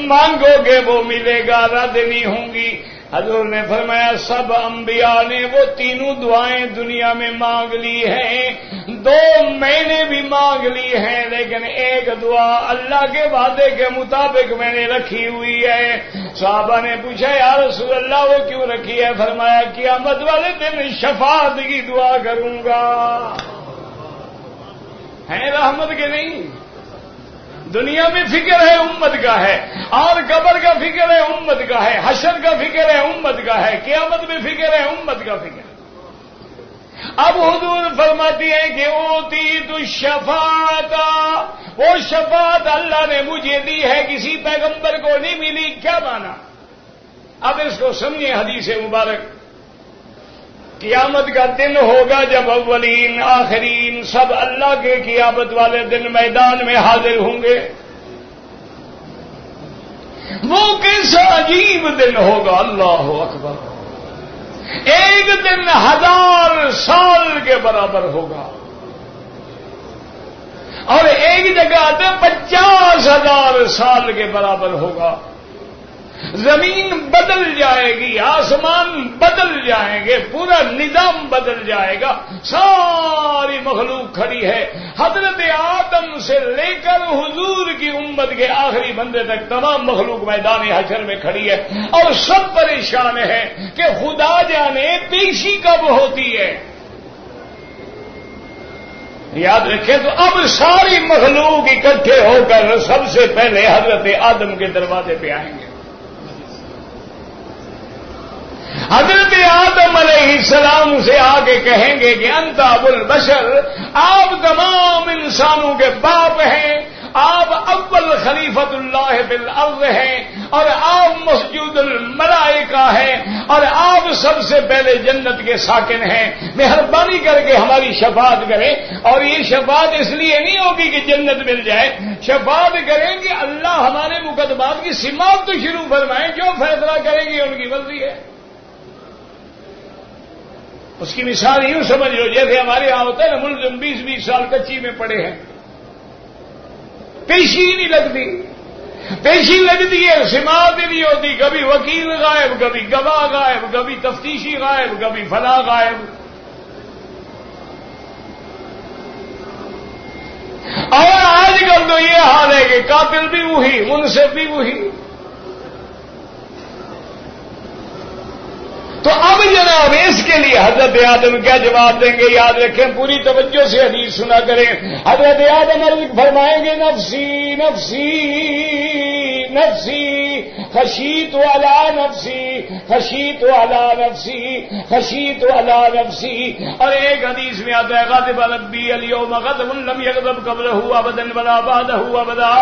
مانگو گے وہ ملے گا، رد نہیں ہوں گی۔ حضور نے فرمایا سب انبیاء نے وہ 3 دعائیں دنیا میں مانگ لی ہیں، 2 میں نے بھی مانگ لی ہیں، لیکن ایک دعا اللہ کے وعدے کے مطابق میں نے رکھی ہوئی ہے۔ صحابہ نے پوچھا یا رسول اللہ وہ کیوں رکھی ہے؟ فرمایا قیامت والے دن شفاعت کی دعا کروں گا۔ ہے رحمت کے نہیں؟ دنیا میں فکر ہے امت کا ہے، اور قبر کا فکر ہے امت کا ہے، حشر کا فکر ہے امت کا ہے، قیامت میں فکر ہے امت کا فکر۔ اب حضور فرماتی ہیں کہ اوتیت الشفاعت، وہ شفاعت اللہ نے مجھے دی ہے، کسی پیغمبر کو نہیں ملی۔ کیا مانا؟ اب اس کو سمجھیں حدیث مبارک۔ قیامت کا دن ہوگا جب اولین آخرین سب اللہ کے قیامت والے دن میدان میں حاضر ہوں گے۔ وہ کیسا عجیب دن ہوگا، اللہ اکبر! ایک دن 1000 سال کے برابر ہوگا، اور ایک جگہ 50,000 سال کے برابر ہوگا۔ زمین بدل جائے گی، آسمان بدل جائیں گے، پورا نظام بدل جائے گا، ساری مخلوق کھڑی ہے۔ حضرت آدم سے لے کر حضور کی امت کے آخری بندے تک تمام مخلوق میدان حشر میں کھڑی ہے، اور سب پریشان ہے کہ خدا جانے پیشی کب ہوتی ہے۔ یاد رکھیں تو اب ساری مخلوق اکٹھے ہو کر سب سے پہلے حضرت آدم کے دروازے پہ آئیں گے۔ حضرت آدم علیہ السلام سے آگے کہیں گے کہ انت ابو البشر، آپ تمام انسانوں کے باپ ہیں، آپ اول خلیفۃ اللہ فی الارض ہیں، اور آپ مسجود الملائکہ ہیں، اور آپ سب سے پہلے جنت کے ساکن ہیں۔ مہربانی کر کے ہماری شفاعت کریں، اور یہ شفاعت اس لیے نہیں ہوگی کہ جنت مل جائے، شفاعت کریں کہ اللہ ہمارے مقدمات کی سماعت تو شروع فرمائیں، جو فیصلہ کریں گے ان کی مرضی ہے۔ اس کی مثال یوں سمجھ لو جیسے ہمارے یہاں ہوتا ہے نا، ملزم 20 سال کچی میں پڑے ہیں، پیشی نہیں لگتی، پیشی لگتی ہے سماعت نہیں ہوتی، کبھی وکیل غائب، کبھی گواہ غائب، کبھی تفتیشی غائب، کبھی فلاں غائب۔ اور آج کل تو یہ حال ہے کہ قاتل بھی وہی، منصف بھی وہی۔ تو اب جناب اس کے لیے حضرت آدم کیا جواب دیں گے؟ یاد رکھیں، پوری توجہ سے حدیث سنا کریں۔ حضرت آدم فرمائیں گے نفسی نفسی نفسی، خشیت علی نفسی، خشیت علی نفسی، خشیت علی نفسی۔ اور ایک حدیث میں آتا ہے غضب ربی الیوم غضب لم یغضب قبلہ ابدا ولا بعدہ ابدا،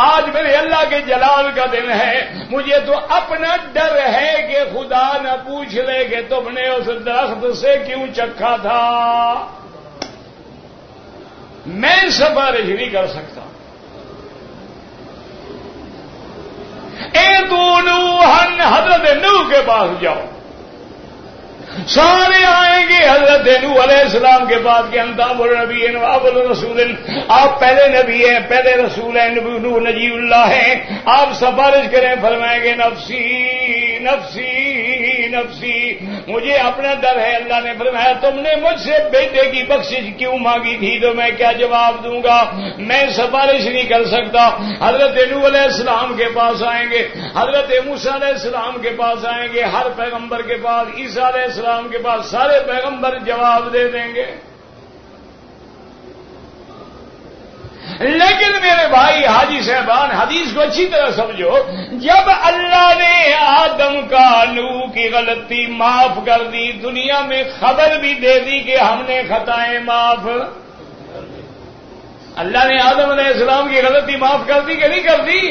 آج میرے اللہ کے جلال کا دن ہے، مجھے تو اپنا ڈر ہے کہ خدا نہ پوچھ لے کہ تم نے اس درخت سے کیوں چکھا تھا، میں سفارش نہیں کر سکتا۔ اے تو نوحن، حضرت نوح کے پاس جاؤ، سارے آئیں گے حضرت نوح علیہ السلام کے پاس کہ انت ابو النبی و ابو الرسول، آپ پہلے نبی ہیں، پہلے رسول ہیں، نوح نجی اللہ ہیں، آپ سفارش کریں۔ فرمائیں گے نفسی نفسی نفسی، مجھے اپنا ڈر ہے۔ اللہ نے فرمایا تم نے مجھ سے بیٹے کی بخشش کیوں مانگی تھی؟ تو میں کیا جواب دوں گا؟ میں سفارش نہیں کر سکتا۔ حضرت نوح علیہ السلام کے پاس آئیں گے، حضرت موسیٰ علیہ السلام کے پاس آئیں گے، ہر پیغمبر کے پاس، عیسیٰ علیہ السلام کے پاس، سارے پیغمبر جواب دے دیں گے۔ لیکن میرے بھائی حاجی صاحبان، حدیث کو اچھی طرح سمجھو، جب اللہ نے آدم کا نوح کی غلطی معاف کر دی، دنیا میں خبر بھی دے دی کہ ہم نے خطائیں معاف، اللہ نے آدم علیہ السلام کی غلطی معاف کر دی کہ نہیں کر دی؟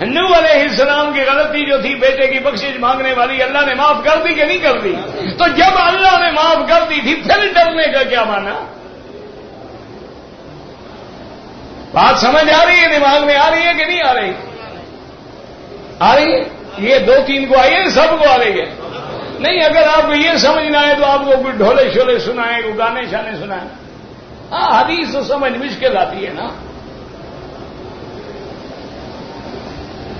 نوح علیہ السلام کی غلطی جو تھی بیٹے کی بخشش مانگنے والی، اللہ نے معاف کر دی کہ نہیں کر دی؟ تو جب اللہ نے معاف کر دی تھی، پھر ڈرنے کا کیا مانا؟ بات سمجھ آ رہی ہے؟ دماغ میں آ رہی ہے کہ نہیں آ رہی؟ آ رہی ہے؟ یہ 2-3 کو آئی ہے، سب کو آ رہی ہے؟ نہیں، اگر آپ کو یہ سمجھنا ہے تو آپ کو کوئی ڈھولے شولے سنائیں، کوئی گانے شانے سنائیں. ہاں، حدیث تو سمجھ مشکل آتی ہے نا.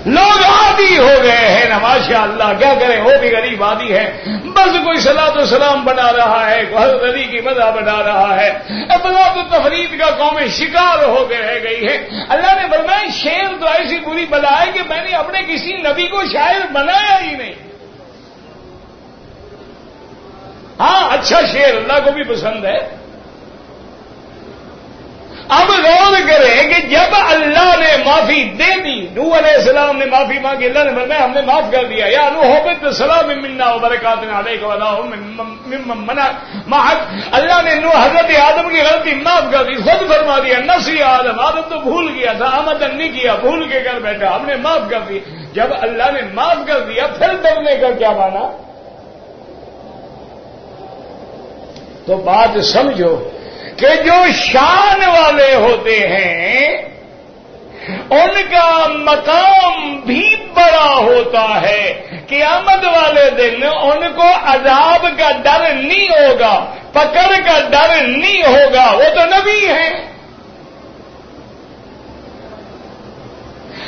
لوگ عادی ہو گئے ہیں نا، ماشاء اللہ. کیا کریں، وہ بھی غریب عادی ہے. بس کوئی صلاۃ و سلام بنا رہا ہے، کوئی حضرت علی کی مدح بنا رہا ہے. بذات تفرید کا قوم شکار ہو کے رہ گئی ہے. اللہ نے فرمایا شعر تو ایسی بری بلا ہے کہ میں نے اپنے کسی نبی کو شاعر بنایا ہی نہیں. ہاں، اچھا شعر اللہ کو بھی پسند ہے. اب غور کریں کہ جب اللہ نے معافی دے دی، نوح علیہ السلام نے معافی مانگی، اللہ نے فرمایا ہم نے معاف کر دیا. یا نوح اهبط سلام منا وبرکات علیک وعلی ممن معک. اللہ نے نوح حضرت آدم کی غلطی معاف کر دی، خود فرما دیا نسی آدم. آدم تو بھول گیا تھا، آمدن نہیں کیا، بھول کے کر بیٹھا، ہم نے معاف کر دی. جب اللہ نے معاف کر دیا پھر ڈرنے کا کیا مانا؟ تو بات سمجھو کہ جو شان والے ہوتے ہیں ان کا مقام بھی بڑا ہوتا ہے. قیامت والے دن ان کو عذاب کا ڈر نہیں ہوگا، پکڑ کا ڈر نہیں ہوگا، وہ تو نبی ہیں.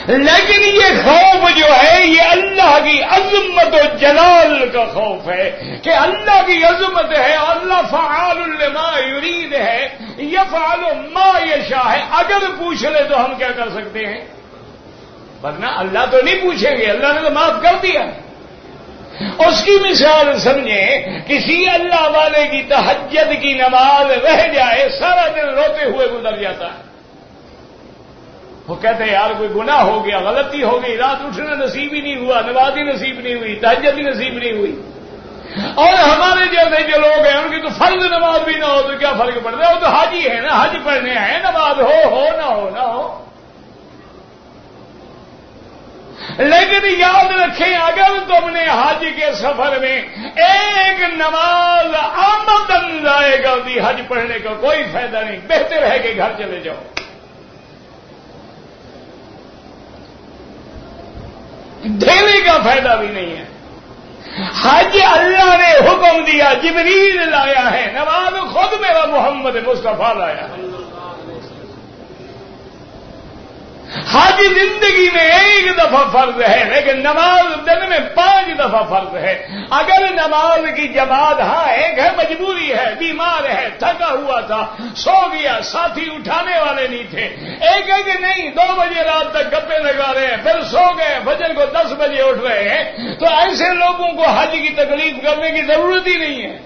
لیکن یہ خوف جو ہے یہ اللہ کی عظمت و جلال کا خوف ہے کہ اللہ کی عظمت ہے. اللہ فعال لما یرید ہے، یفعل ما یشاء ہے. اگر پوچھ لے تو ہم کیا کر سکتے ہیں؟ ورنہ اللہ تو نہیں پوچھیں گے، اللہ نے تو معاف کر دیا. اس کی مثال سمجھیں، کسی اللہ والے کی تہجد کی نماز رہ جائے، سارا دن روتے ہوئے گزر جاتا ہے. وہ کہتے ہیں یار کوئی گناہ ہو گیا، غلطی ہو گئی، رات اٹھنا نصیب ہی نہیں ہوا، نماز ہی نصیب نہیں ہوئی، تہجد ہی نصیب نہیں ہوئی. اور ہمارے جیسے جو لوگ ہیں ان کی تو فرض نماز بھی نہ ہو تو کیا فرق پڑتا ہے؟ وہ تو حاجی ہے نا، حج پڑھنے آئے، نماز ہو نہ ہو. لیکن یاد رکھیں اگر تم نے حج کے سفر میں ایک نماز آمدن ضائع کر دی، حج پڑھنے کا کوئی فائدہ نہیں، بہتر ہے کہ گھر چلے جاؤ. دینے کا فائدہ بھی نہیں ہے. حج اللہ نے حکم دیا، جبریل لایا ہے، نماز خود میرا محمد مصطفیٰ لایا. حج زندگی میں ایک دفعہ فرض ہے، لیکن نماز دن میں 5 دفعہ فرض ہے. اگر نماز کی جماعت، ہاں ایک ہے مجبوری ہے، بیمار ہے، تھکا ہوا تھا، سو گیا، ساتھی اٹھانے والے نہیں تھے. ایک ہے کہ نہیں 2 بجے رات تک گپے لگا رہے ہیں، پھر سو گئے، فجر کو 10 بجے اٹھ رہے ہیں. تو ایسے لوگوں کو حج کی تکلیف کرنے کی ضرورت ہی نہیں ہے.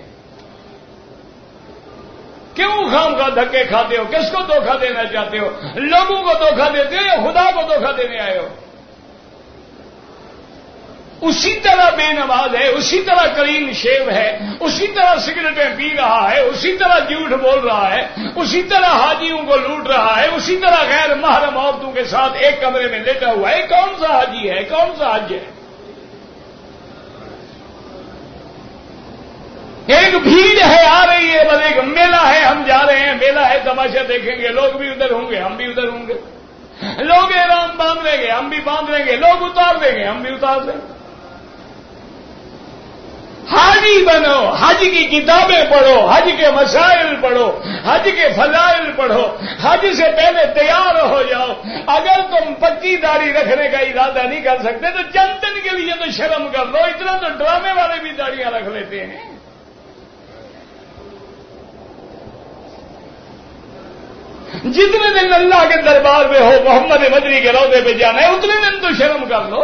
کیوں خام کا دھکے کھاتے ہو؟ کس کو دھوکہ دینا چاہتے ہو؟ لوگوں کو دھوکہ دیتے ہو یا خدا کو دھوکہ دینے آئے ہو؟ اسی طرح بے نماز ہے، اسی طرح کریم شیو ہے، اسی طرح سگریٹیں پی رہا ہے، اسی طرح جھوٹ بول رہا ہے، اسی طرح حاجیوں کو لوٹ رہا ہے، اسی طرح غیر محرم عورتوں کے ساتھ ایک کمرے میں لیٹا ہوا ہے. کون سا حاجی ہے؟ کون سا حج ہے؟ ایک بھیڑ ہے آ رہی ہے، بس ایک میلہ ہے، ہم جا رہے ہیں، میلہ ہے، تماشا دیکھیں گے. لوگ بھی ادھر ہوں گے، ہم بھی ادھر ہوں گے. لوگ احرام باندھ لیں گے، ہم بھی باندھ لیں گے. لوگ اتار دیں گے، ہم بھی اتار دیں گے. حاجی بنو، حج کی کتابیں پڑھو، حج کے مسائل پڑھو، حج کے فضائل پڑھو، حج سے پہلے تیار ہو جاؤ. اگر تم پکی داڑھی رکھنے کا ارادہ نہیں کر سکتے تو چند دن کے لیے تو شرم کر لو. اتنا تو ڈرامے والے بھی داڑیاں رکھ لیتے ہیں. جتنے دن اللہ کے دربار میں ہو، محمد مدنی کے روضے پہ جانا ہے، اتنے دن تو شرم کر لو.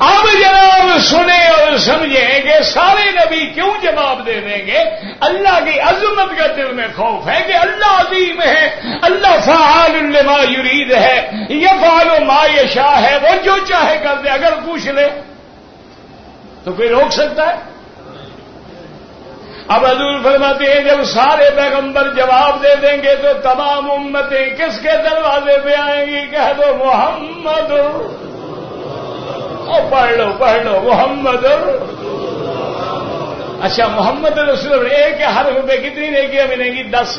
اب جناب سنیں اور سمجھیں کہ سارے نبی کیوں جواب دے دیں گے؟ اللہ کی عظمت کا دل میں خوف ہے کہ اللہ عظیم ہے، اللہ فعال لما یرید ہے، یفعل ما یشاء ہے، وہ جو چاہے کر دے. اگر پوچھ لے تو کوئی روک سکتا ہے؟ اب حضور فرماتے ہیں جب سارے پیغمبر جواب دے دیں گے تو تمام امتیں کس کے دروازے پہ آئیں گی؟ کہہ دو محمد. پڑھ لو محمد. اچھا محمد رسول اللہ ایک حرف پہ کتنی نیکیاں ملیں گی؟ 10،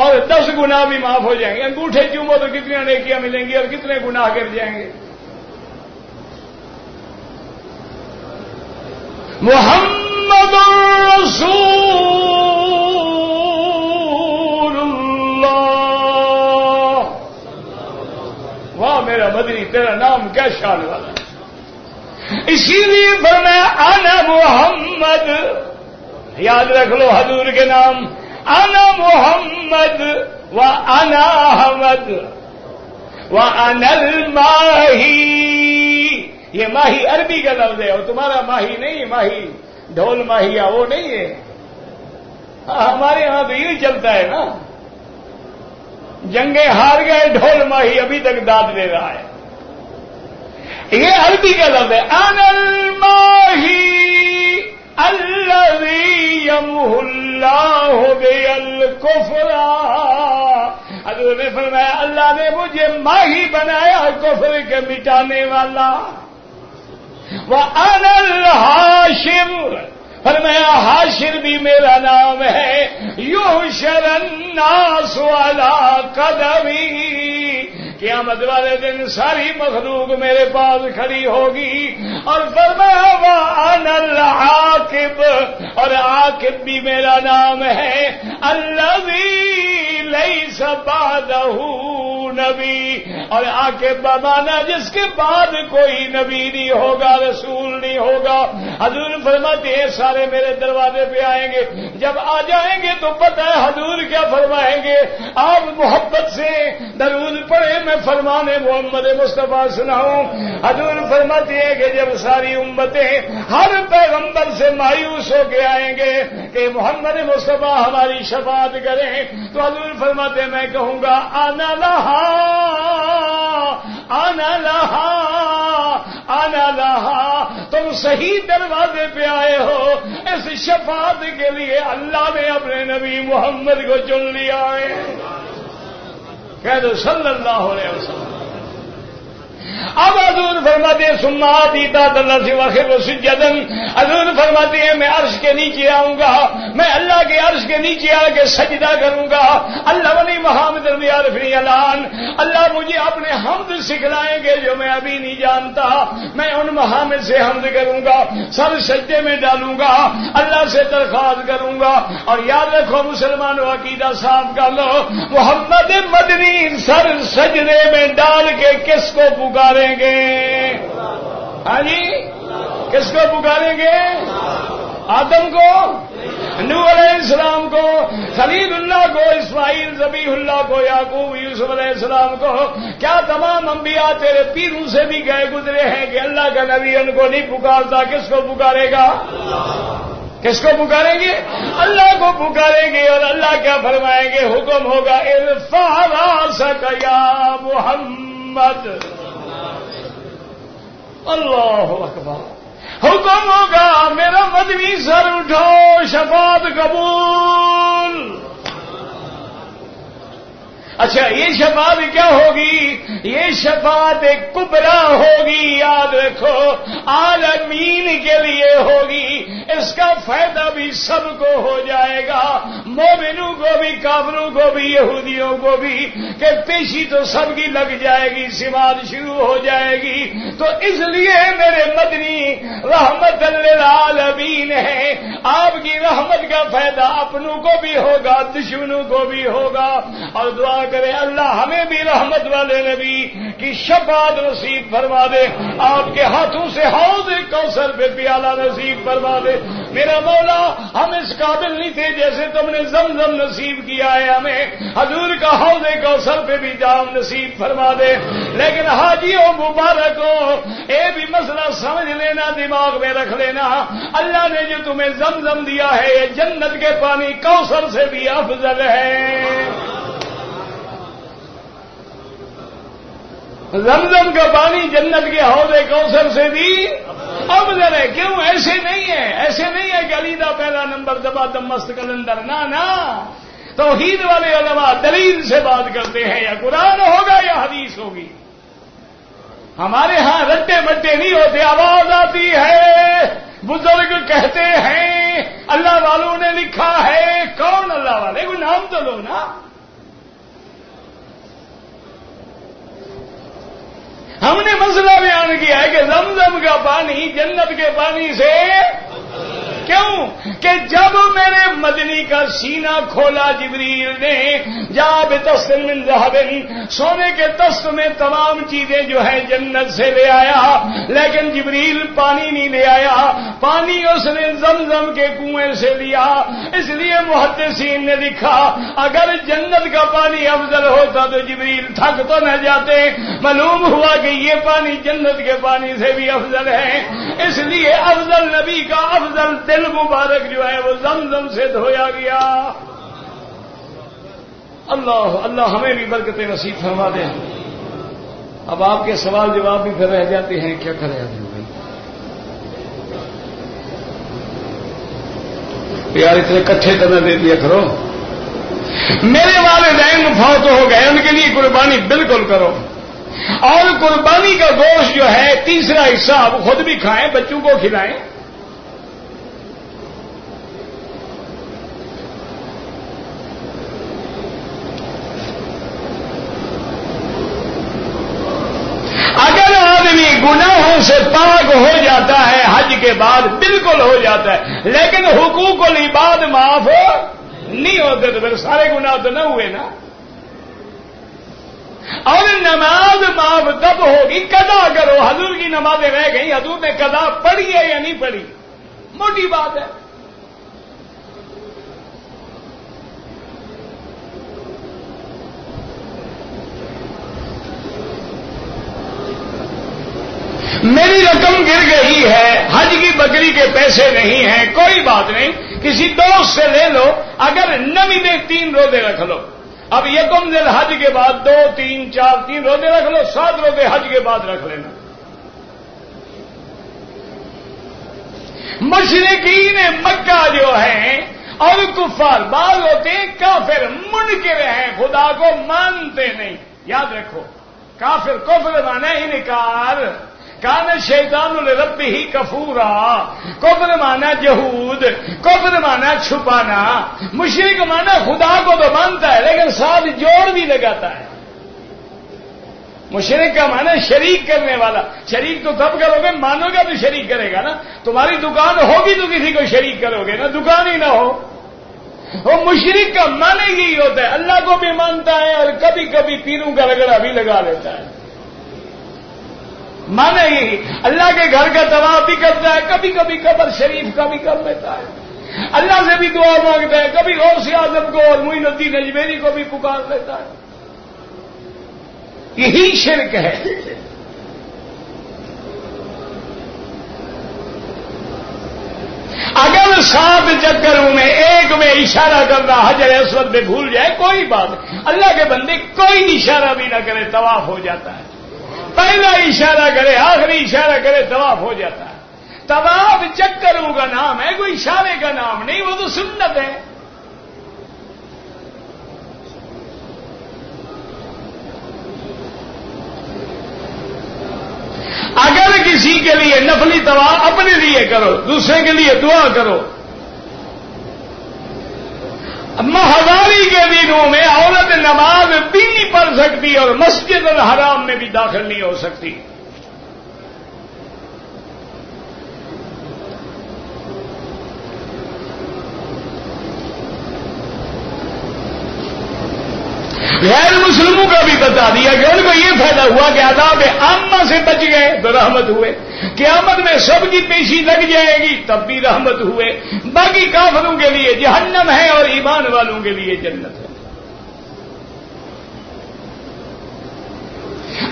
اور 10 گناہ بھی معاف ہو جائیں گے. انگوٹھے چومو تو کتنی نیکیاں ملیں گی اور کتنے گناہ گر جائیں گے؟ محمد رسول اللہ. واہ میرا مدنی، تیرا نام کیا شان والا. اسی لیے فرمایا انا محمد، یاد رکھ لو حضور کے نام، انا محمد و انا احمد و انا الماہی. یہ ماہی عربی کا لفظ ہے، اور تمہارا ماہی نہیں، ماہی ڈھول ماہیا وہ نہیں ہے. ہمارے یہاں تو یہی چلتا ہے نا، جنگیں ہار گئے، ڈھول ماہی ابھی تک داد دے رہا ہے. یہ عربی کا لفظ ہے. انا الماہی الذی یمحو اللہ بی الکفر. حضور نے فرمایا اللہ نے مجھے ماہی بنایا کفر کے مٹانے والا. وَأَنَا الْحَاشِرُ، فرمایا حاشر بھی میرا نام ہے. یحشر الناس علی قدمی، قیامت والے دن ساری مخلوق میرے پاس کھڑی ہوگی. اور فرمایا وَأَنَا الْعَاقِبُ، اور عاقب بھی میرا نام ہے. الَّذِي لَيْسَ بَعْدَهُ نبی، اور عاقب بمانا جس کے بعد کوئی نبی نہیں ہوگا، رسول نہیں ہوگا. حضور فرماتے ہیں سارے میرے دروازے پہ آئیں گے، جب آ جائیں گے تو پتہ ہے حضور کیا فرمائیں گے. آپ محبت سے درود پڑھے، میں فرمان محمد مصطفیٰ سناؤں. حضور فرماتے ہیں کہ جب ساری امتیں ہر پیغمبر سے مایوس ہو کے آئیں گے کہ محمد مصطفیٰ ہماری شفاعت کریں، تو حضور فرماتے ہیں میں کہوں گا آنا لہا آنا لہا آنا لہا. تم صحیح دروازے پہ آئے ہو. اس شفاعت کے لیے اللہ نے اپنے نبی محمد کو چن لیا ہے. کہہ دو صلی اللہ علیہ وسلم. اب حضور فرماتے ہیں ثم آتی تحت العرش وخر سجدا. حضور فرماتے ہیں میں عرش کے نیچے آؤں گا، میں اللہ کے عرش کے نیچے آ کے سجدہ کروں گا. اللہ ولی محمد رضی اللہ، اللہ مجھے اپنے حمد سکھلائیں گے جو میں ابھی نہیں جانتا. میں ان محامد سے حمد کروں گا، سر سجدے میں ڈالوں گا، اللہ سے درخواست کروں گا. اور یاد رکھو مسلمانوں عقیدہ صاف کر لو، محمد مدنی سر سجدے میں ڈال کے کس کو پکاریں گے؟ ہاں جی، کس کو پکاریں گے؟ آدم کو، نوح علیہ السلام کو، خلیل اللہ کو، اسماعیل ذبیح اللہ کو، یعقوب یوسف علیہ السلام کو. کیا تمام انبیاء تیرے پیروں سے بھی گئے گزرے ہیں کہ اللہ کا نبی ان کو نہیں پکارتا؟ کس کو پکارے گا؟ کس کو پکاریں گے؟ اللہ کو پکاریں گے. اور اللہ کیا فرمائیں گے؟ حکم ہوگا ارفع راسک یا محمد. اللہ اکبر. حکم ہوگا میرا مدنی سر اٹھو، شفاعت قبول. اچھا یہ شفاعت کیا ہوگی؟ یہ شفاعت کبرا ہوگی. یاد رکھو عالمین کے لیے ہوگی. اس کا فائدہ بھی سب کو ہو جائے گا، مومنوں کو بھی، کافروں کو بھی، یہودیوں کو بھی، کہ پیشی تو سب کی لگ جائے گی، سماعت شروع ہو جائے گی. تو اس لیے میرے مدنی رحمت للعالمین ہے. آپ کی رحمت کا فائدہ اپنوں کو بھی ہوگا، دشمنوں کو بھی ہوگا. اور دعا کرے اللہ ہمیں بھی رحمت والے نبی کی شفاعت نصیب فرما دے. آپ کے ہاتھوں سے حوض کوثر پہ پیالہ نصیب فرما دے. میرا مولا ہم اس قابل نہیں تھے جیسے تم نے زمزم نصیب کیا ہے، ہمیں حضور کا حوض کوثر پہ بھی جام نصیب فرما دے. لیکن حاجیوں مبارکوں اے بھی مسئلہ سمجھ لینا، دماغ میں رکھ لینا، اللہ نے جو تمہیں زمزم دیا ہے یہ جنت کے پانی کوثر سے بھی افضل ہے. زمزم کا پانی جنت کے حوض کوثر سے بھی افضل ہے. کیوں؟ ایسے نہیں ہے، ایسے نہیں ہے کہ علیدہ پہلا نمبر دبا دم مست کلندر. نا توحید والے علماء دلیل سے بات کرتے ہیں، یا قرآن ہوگا یا حدیث ہوگی. ہمارے ہاں رٹے مٹے نہیں ہوتے. آواز آتی ہے بزرگ کہتے ہیں اللہ والوں نے لکھا ہے. کون اللہ والے؟ کوئی نام تو لو نا. ہم نے مسئلہ بیان کیا ہے کہ زمزم کا پانی جنت کے پانی سے کیوں کہ جب میرے مدنی کا سینہ کھولا جبریل نے جا بتست من ذهب، سونے کے تست میں تمام چیزیں جو ہے جنت سے لے آیا، لیکن جبریل پانی نہیں لے آیا، پانی اس نے زمزم کے کنویں سے لیا. اس لیے محدثین نے لکھا اگر جنت کا پانی افضل ہوتا تو جبریل تھک تو نہ جاتے. معلوم ہوا کہ یہ پانی جنت کے پانی سے بھی افضل ہے. اس لیے افضل نبی کا افضل دل مبارک جو ہے وہ زمزم سے دھویا گیا. اللہ اللہ ہمیں بھی برکتیں نصیب فرما دے. اب آپ کے سوال جواب بھی پھر رہ جاتے ہیں، کیا کرے آدمی بھائی. یار اتنے کٹھے تو نہ دے دیا کرو. میرے والدین فوت ہو گئے، ان کے لیے قربانی بالکل کرو. اور قربانی کا گوشت جو ہے تیسرا حصہ آپ خود بھی کھائیں، بچوں کو کھلائیں. اگر آدمی گناہوں سے پاک ہو جاتا ہے حج کے بعد بالکل ہو جاتا ہے، لیکن حقوق العباد معاف نہیں ہوتے تو پھر سارے گناہ تو نہ ہوئے نا. اور نماز معاف تب ہوگی قضا کرو. حضور کی نمازیں رہ گئی، حضور نے قضا پڑھی ہے یا نہیں پڑھی؟ موٹی بات ہے. میری رقم گر گئی ہے، حج کی بکری کے پیسے نہیں ہیں، کوئی بات نہیں، کسی دوست سے لے لو. اگر نمی میں 3 روزے رکھ لو. اب یکم ذی الحج کے بعد 2 3 4 3 روزے رکھ لو، 7 روزے حج کے بعد رکھ لینا. مشرکین مکہ جو ہیں اور کفار بعض ہوتے ہیں کافر، منکر ہیں، خدا کو مانتے نہیں. یاد رکھو کافر کفر مانا انکار. کان شیطان لربہ کفورا. کفر مانا جہود، کفر مانا چھپانا. مشرک مانا خدا کو تو مانتا ہے لیکن ساتھ جوڑ بھی لگاتا ہے. مشرک کا مانا شریک کرنے والا. شریک تو تب کرو گے، مانو گے تو شریک کرے گا نا. تمہاری دکان ہوگی تو کسی کو شریک کرو گے نا، دکان ہی نہ ہو. وہ مشرک کا مانا یہی ہوتا ہے، اللہ کو بھی مانتا ہے اور کبھی کبھی پیروں کا رگڑا بھی لگا لیتا ہے. مانا یہی اللہ کے گھر کا طواف بھی کرتا ہے، کبھی کبھی قبر شریف کا بھی کر لیتا ہے. اللہ سے بھی دعا مانگتا ہے، کبھی غوث اعظم کو اور معین الدین اجمیری کو بھی پکار لیتا ہے. یہی شرک ہے. اگر 7 چکروں میں ایک میں اشارہ کرنا حجر اسود میں بھول جائے کوئی بات نہیں. اللہ کے بندے کوئی اشارہ بھی نہ کرے طواف ہو جاتا ہے. پہلا اشارہ کرے، آخری اشارہ کرے، طواف ہو جاتا ہے. طواف چکروں کا نام ہے، کوئی اشارے کا نام نہیں، وہ تو سنت ہے. اگر کسی کے لیے نفلی طواف اپنے لیے کرو، دوسرے کے لیے دعا کرو. ماہواری کے دنوں میں عورت نماز بھی نہیں پڑھ سکتی اور مسجد الحرام میں بھی داخل نہیں ہو سکتی. غیر مسلموں کا بھی بتا دیا کہ ان کو یہ فائدہ ہوا کہ عذاب عامہ سے بچ گئے تو رحمت ہوئے. قیامت میں سب کی پیشی لگ جائے گی تب بھی رحمت ہوئے. باقی کافروں کے لیے جہنم ہے اور ایمان والوں کے لیے جنت ہے.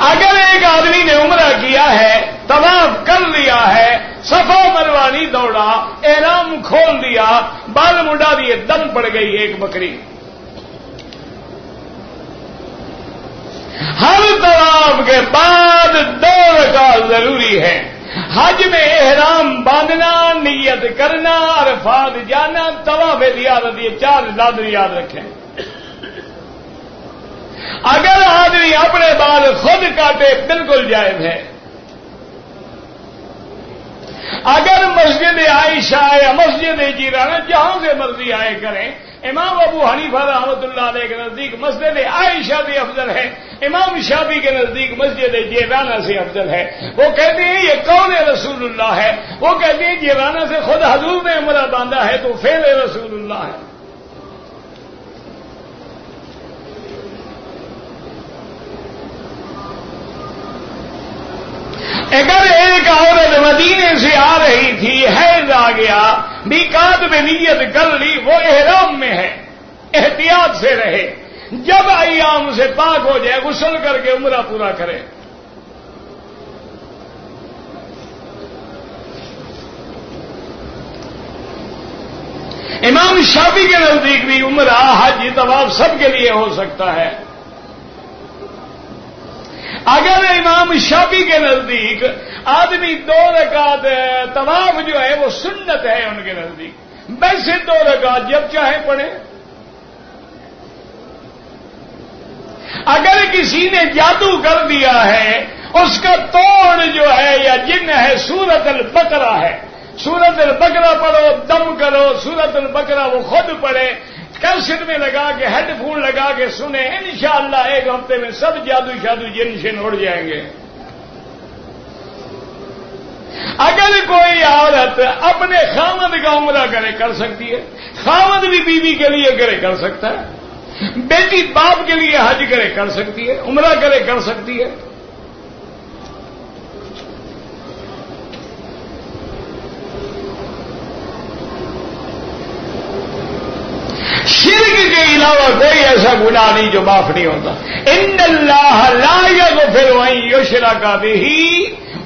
اگر ایک آدمی نے عمرہ کیا ہے، طواف کر لیا ہے، صفا مروا نہیں دوڑا، احرام کھول دیا، بال مڈا دیے، دم پڑ گئی ایک بکری. ہر طواف کے بعد 2 رکعت ضروری ہے. حج میں احرام باندھنا، نیت کرنا، عرفات جانا، طواف زیارت، یہ 4 لازم یاد رکھیں. اگر آدمی اپنے بال خود کاٹے بالکل جائز ہے. اگر مسجد مسجد عائشہ یا مسجد جیرانہ جہاں سے مرضی آئے کریں. امام ابو حنیفہ رحمۃ اللہ علیہ کے نزدیک مسجد عائشہ سے افضل ہے, امام شافعی کے نزدیک مسجد جیرانہ سے افضل ہے. وہ کہتے ہیں یہ قول رسول اللہ ہے, وہ کہتے ہیں جیرانہ سے خود حضور نے عمرہ باندھا ہے تو فعل رسول اللہ ہے. اگر ایک عورت مدینے سے آ رہی تھی, حیض آ گیا, میقات میں نیت کر لی, وہ احرام میں ہے, احتیاط سے رہے, جب ایام سے پاک ہو جائے غسل کر کے عمرہ پورا کرے. امام شافعی کے نزدیک بھی عمرہ حج طواف سب کے لیے ہو سکتا ہے. اگر امام شافعی کے نزدیک آدمی 2 رکعت طواف جو ہے وہ سنت ہے ان کے نزدیک, ویسے 2 رکعت جب چاہے پڑھے. اگر کسی نے جادو کر دیا ہے, اس کا توڑ جو ہے یا جن ہے سورت البقرہ ہے, سورت البقرہ پڑھو, دم کرو سورت البقرہ, وہ خود پڑھے, کیسٹ میں لگا کے ہیڈ فون لگا کے سنیں, انشاءاللہ 1 ہفتے میں سب جادو شادو جن سے اڑ جائیں گے. اگر کوئی عورت اپنے خامد کا عمرہ کرے کر سکتی ہے, خامد بھی بیوی کے لیے کرے کر سکتا ہے, بیٹی باپ کے لیے حج کرے کر سکتی ہے, عمرہ کرے کر سکتی ہے. شرک کے علاوہ کوئی ایسا گناہ نہیں جو معاف نہیں ہوتا. ان اللہ لا یغفر ان یشرک بہ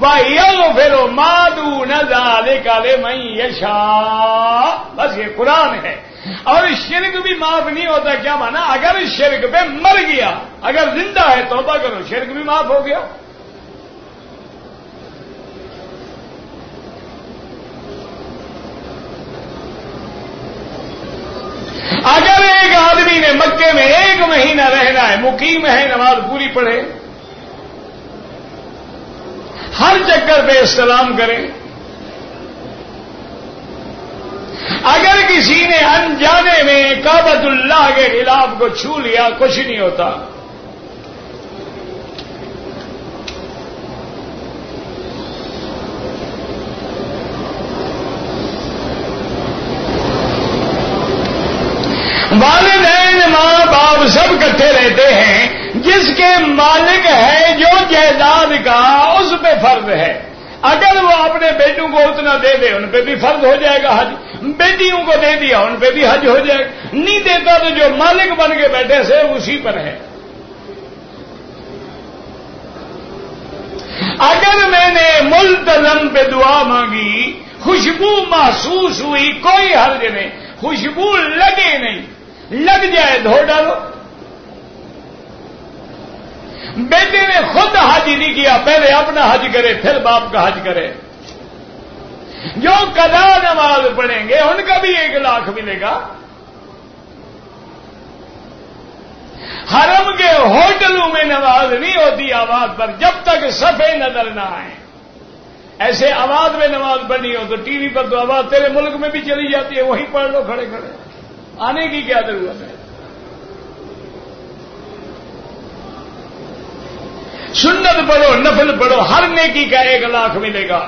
ویغفر ما دون ذلک لمن یشاء. بس یہ قرآن ہے. اور شرک بھی معاف نہیں ہوتا. کیا مانا؟ اگر شرک پہ مر گیا, اگر زندہ ہے توبہ کرو, شرک بھی معاف ہو گیا. اگر ایک آدمی نے مکے میں 1 مہینہ رہنا ہے, مقیم ہے, نماز پوری پڑھے, ہر چکر پہ استلام کرے. اگر کسی نے انجانے میں کعبۃ اللہ کے خلاف کو چھو لیا, کچھ نہیں ہوتا. والدین ماں باپ سب کٹھے رہتے ہیں. جس کے مالک ہے جو جائیداد کا, اس پہ فرض ہے. اگر وہ اپنے بیٹوں کو اتنا دے دے, ان پہ بھی فرض ہو جائے گا حج. بیٹیوں کو دے دیا, ان پہ بھی حج ہو جائے گا. نہیں دیتا تو جو مالک بن کے بیٹھے سے اسی پر ہے. اگر میں نے ملتزم پہ دعا مانگی, خوشبو محسوس ہوئی, کوئی حرج نہیں. خوشبو لگے نہیں, لگ جائے دھو ڈالو. بیٹے نے خود حج نہیں کیا, پہلے اپنا حج کرے پھر باپ کا حج کرے. جو قضا نماز پڑھیں گے ان کا بھی 1 لاکھ ملے گا. حرم کے ہوٹلوں میں نماز نہیں ہوتی آواز پر جب تک صفے نظر نہ آئے. ایسے آواز میں نماز پڑھنی ہو تو ٹی وی پر تو آواز تیرے ملک میں بھی چلی جاتی ہے, وہیں پڑھ لو کھڑے کھڑے. آنے کی کیا ضرورت ہے؟ سنت پڑھو, نفل پڑھو, ہر نیکی کا 1 لاکھ ملے گا.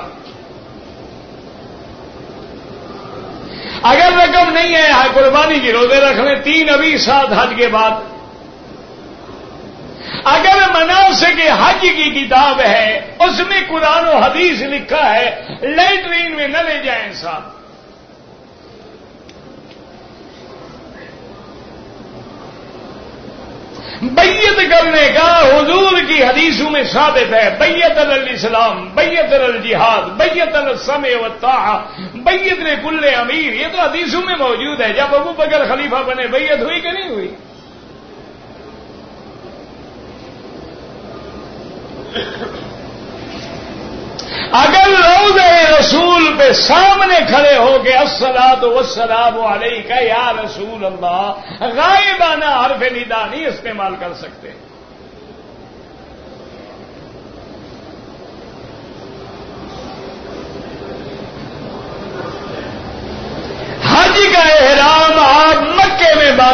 اگر رقم نہیں ہے, قربانی کی روزے رکھ لیں 3 ابھی 7 حج کے بعد. اگر مناسک حج کی کتاب ہے, اس میں قرآن و حدیث لکھا ہے, لیٹرین میں نہ لے جائیں ساتھ. بیعت کرنے کا حضور کی حدیثوں میں ثابت ہے. بیعت الاسلام, بیعت الجہاد, بیعت السمع والطاعہ, بیعت لکل امیر. یہ تو حدیثوں میں موجود ہے. جب ابو بکر خلیفہ بنے بیعت ہوئی کہ نہیں ہوئی؟ اگر روضہ رسول پہ سامنے کھڑے ہو کے الصلاۃ والسلام علیک یا رسول اللہ, غائبانہ حرف ندا نہیں استعمال کر سکتے.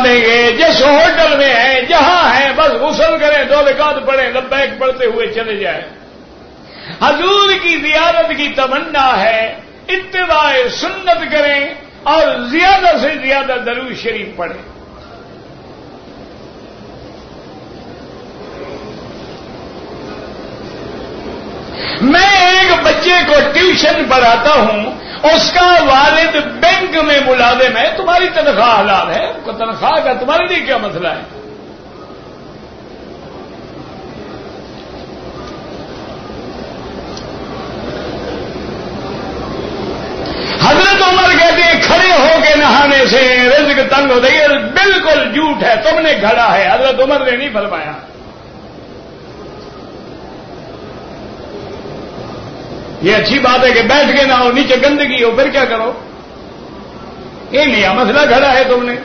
دیں گے جس ہوٹل میں ہیں جہاں ہیں بس غسل کریں 2 رکعت پڑھیں لبیک پڑھتے ہوئے چلے جائیں. حضور کی زیارت کی تمنا ہے اتباع سنت کریں اور زیادہ سے زیادہ درود شریف پڑھیں. میں ایک بچے کو ٹیوشن پڑھاتا ہوں اس کا والد بینک میں ملازم ہے. تمہاری تنخواہ حلال ہے تنخواہ کا تمہارے لیے کیا مسئلہ ہے؟ حضرت عمر کہتے ہیں کھڑے ہو کے نہانے سے رزق تنگ ہوتا ہے. یہ بالکل جھوٹ ہے تم نے گھڑا ہے حضرت عمر نے نہیں فرمایا. یہ اچھی بات ہے کہ بیٹھ کے نہ ہو نیچے گندگی ہو پھر کیا کرو. یہ نیا مسئلہ کھڑا ہے تم نے.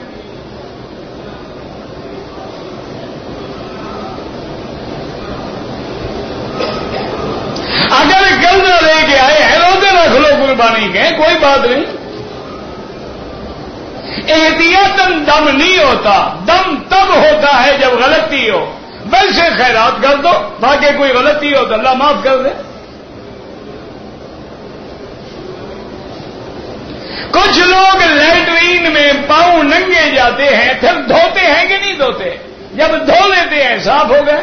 اگر گندہ لے کے آئے ہیں روزے رکھ لو قربانی کے کوئی بات نہیں. احتیاطاً دم نہیں ہوتا دم تب ہوتا ہے جب غلطی ہو. ویسے خیرات کر دو باقی کوئی غلطی ہو تو اللہ معاف کر دے. کچھ لوگ لیٹرین میں پاؤں ننگے جاتے ہیں پھر دھوتے ہیں کہ نہیں دھوتے؟ جب دھو لیتے ہیں صاف ہو گئے.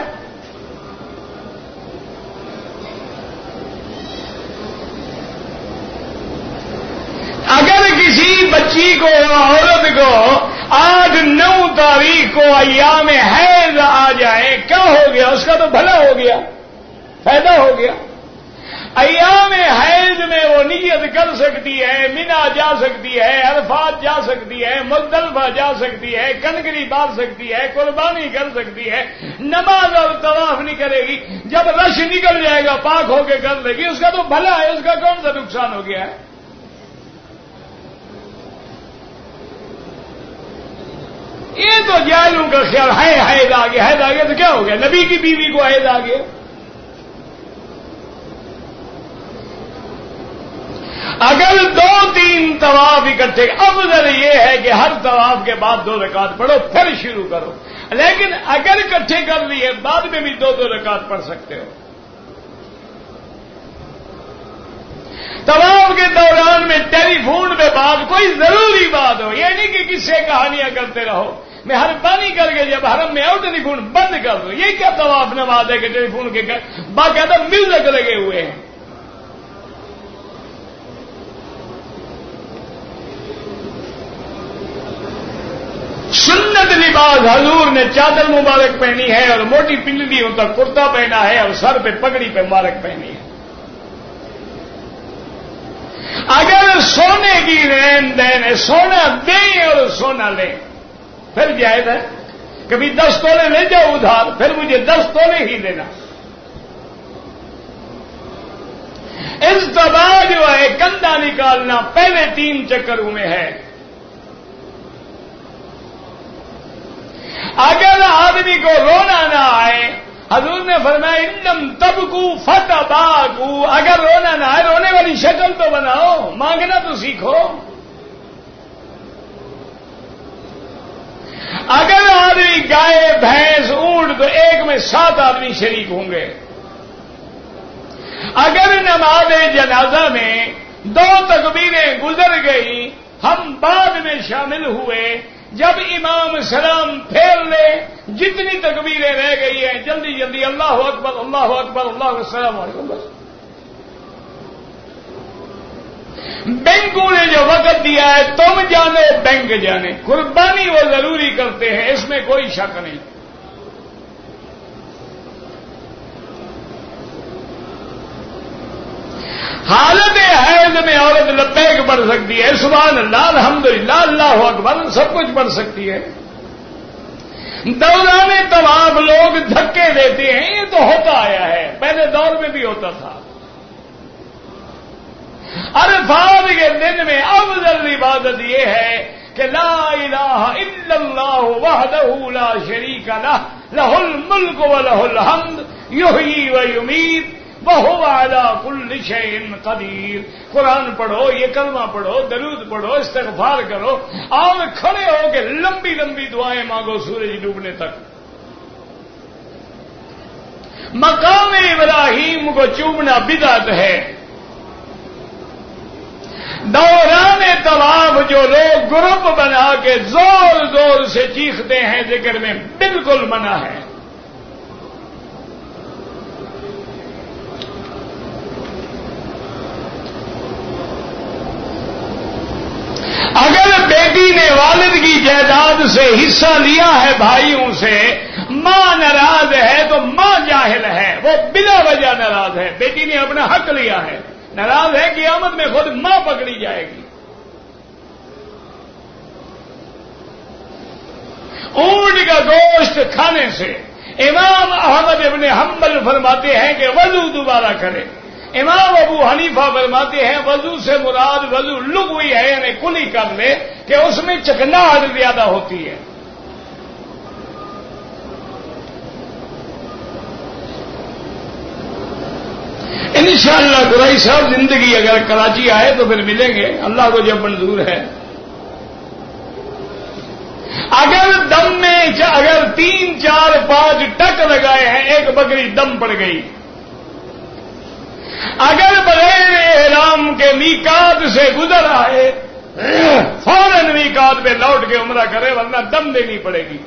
اگر کسی بچی کو عورت کو 8-9 تاریخ کو ایام حیض آ جائے کیا ہو گیا؟ اس کا تو بھلا ہو گیا فائدہ ہو گیا. ایام حیض میں وہ نیت کر سکتی ہے مینا جا سکتی ہے عرفات جا سکتی ہے مزدلفہ جا سکتی ہے کنکری بار سکتی ہے قربانی کر سکتی ہے نماز اور طواف نہیں کرے گی. جب رش نکل جائے گا پاک ہو کے کر لے گی. اس کا تو بھلا ہے اس کا کون سا نقصان ہو گیا ہے؟ یہ تو جاہلوں کا خیال ہے حیض آ گیا تو کیا ہو گیا؟ نبی کی بیوی کو حیض آ گیا. اگر 2-3 طواف اکٹھے افضل یہ ہے کہ ہر طواف کے بعد 2 رکعت پڑھو پھر شروع کرو. لیکن اگر اکٹھے کر لیے بعد میں بھی 2 رکعت پڑھ سکتے ہو. طواف کے دوران میں ٹیلی فون پہ بات کوئی ضروری بات ہو. یہ نہیں کہ کس سے کہانیاں کرتے رہو. مہربانی کر کے جب حرم میں آؤ ٹیلی فون بند کر دو. یہ کیا طواف نماز ہے کہ ٹیلی فون کے باقاعدہ میوزک لگے ہوئے ہیں. سنت لباس حضور نے چادر مبارک پہنی ہے اور موٹی پنڈلیوں تک کرتا پہنا ہے اور سر پہ پگڑی پہ مبارک پہنی ہے. اگر سونے کی لین دین ہے سونا دیں اور سونا لیں پھر جائز ہے. کبھی 10 تولے لے جاؤ ادھار پھر مجھے 10 تولے ہی دینا. اجتباع جو ہے کندھا نکالنا پہلے 3 چکروں میں ہے. اگر آدمی کو رونا نہ آئے حضور نے فرمایا انم تبکو فتباکو. اگر رونا نہ آئے رونے والی شکل تو بناؤ مانگنا تو سیکھو. اگر آدمی گائے بھینس اونٹ تو ایک میں 7 آدمی شریک ہوں گے. اگر نماز جنازہ میں 2 تکبیریں گزر گئی ہم بعد میں شامل ہوئے. جب امام سلام پھیر لے جتنی تکبیریں رہ گئی ہیں جلدی جلدی اللہ اکبر اللہ اکبر اللہ السلام علیکم. بس بینکوں نے جو وقت دیا ہے تم جانے بینک جانے. قربانی وہ ضروری کرتے ہیں اس میں کوئی شک نہیں. حالت حیض میں عورت لبیک پڑھ سکتی ہے سبحان اللہ الحمدللہ اللہ اکبر سب کچھ پڑھ سکتی ہے. دوران طواف لوگ دھکے دیتے ہیں یہ تو ہوتا آیا ہے پہلے دور میں بھی ہوتا تھا. عرفات کے دن میں افضل عبادت یہ ہے کہ لا الہ الا اللہ وحدہ لا شریک لہ لہ الملک ولہ الحمد یحیی و یمیت وَهُوَ عَلَى كُلِّ شَيْءٍ قَدِيرٌ. قرآن پڑھو، یہ کلمہ پڑھو، درود پڑھو، استغفار کرو اور کھڑے ہو کے لمبی لمبی دعائیں مانگو سورج ڈوبنے تک. مقام ابراہیم کو چومنا بدعت ہے. دوران طواف جو لوگ گروپ بنا کے زور زور سے چیختے ہیں ذکر میں، بالکل منع ہے. اگر بیٹی نے والد کی جائیداد سے حصہ لیا ہے بھائیوں سے، ماں ناراض ہے تو ماں جاہل ہے، وہ بلا وجہ ناراض ہے. بیٹی نے اپنا حق لیا ہے، ناراض ہے، قیامت میں خود ماں پکڑی جائے گی. اونٹ کا گوشت کھانے سے امام احمد ابن حنبل فرماتے ہیں کہ وضو دوبارہ کرے. امام ابو حنیفہ فرماتے ہیں وضو سے مراد وضو لغوی ہے، یعنی کلی کر لے کہ اس میں چکناہٹ زیادہ ہوتی ہے. انشاءاللہ قریشی صاحب زندگی اگر کراچی آئے تو پھر ملیں گے، اللہ کو جب منظور ہے. اگر دم میں اگر 3 4 5 ٹک لگائے ہیں، ایک بکری دم پڑ گئی، اگر بغیر احرام کے میقات سے گزر آئے فوراً میقات پہ لوٹ کے عمرہ کرے، ورنہ دم دینی پڑے گی.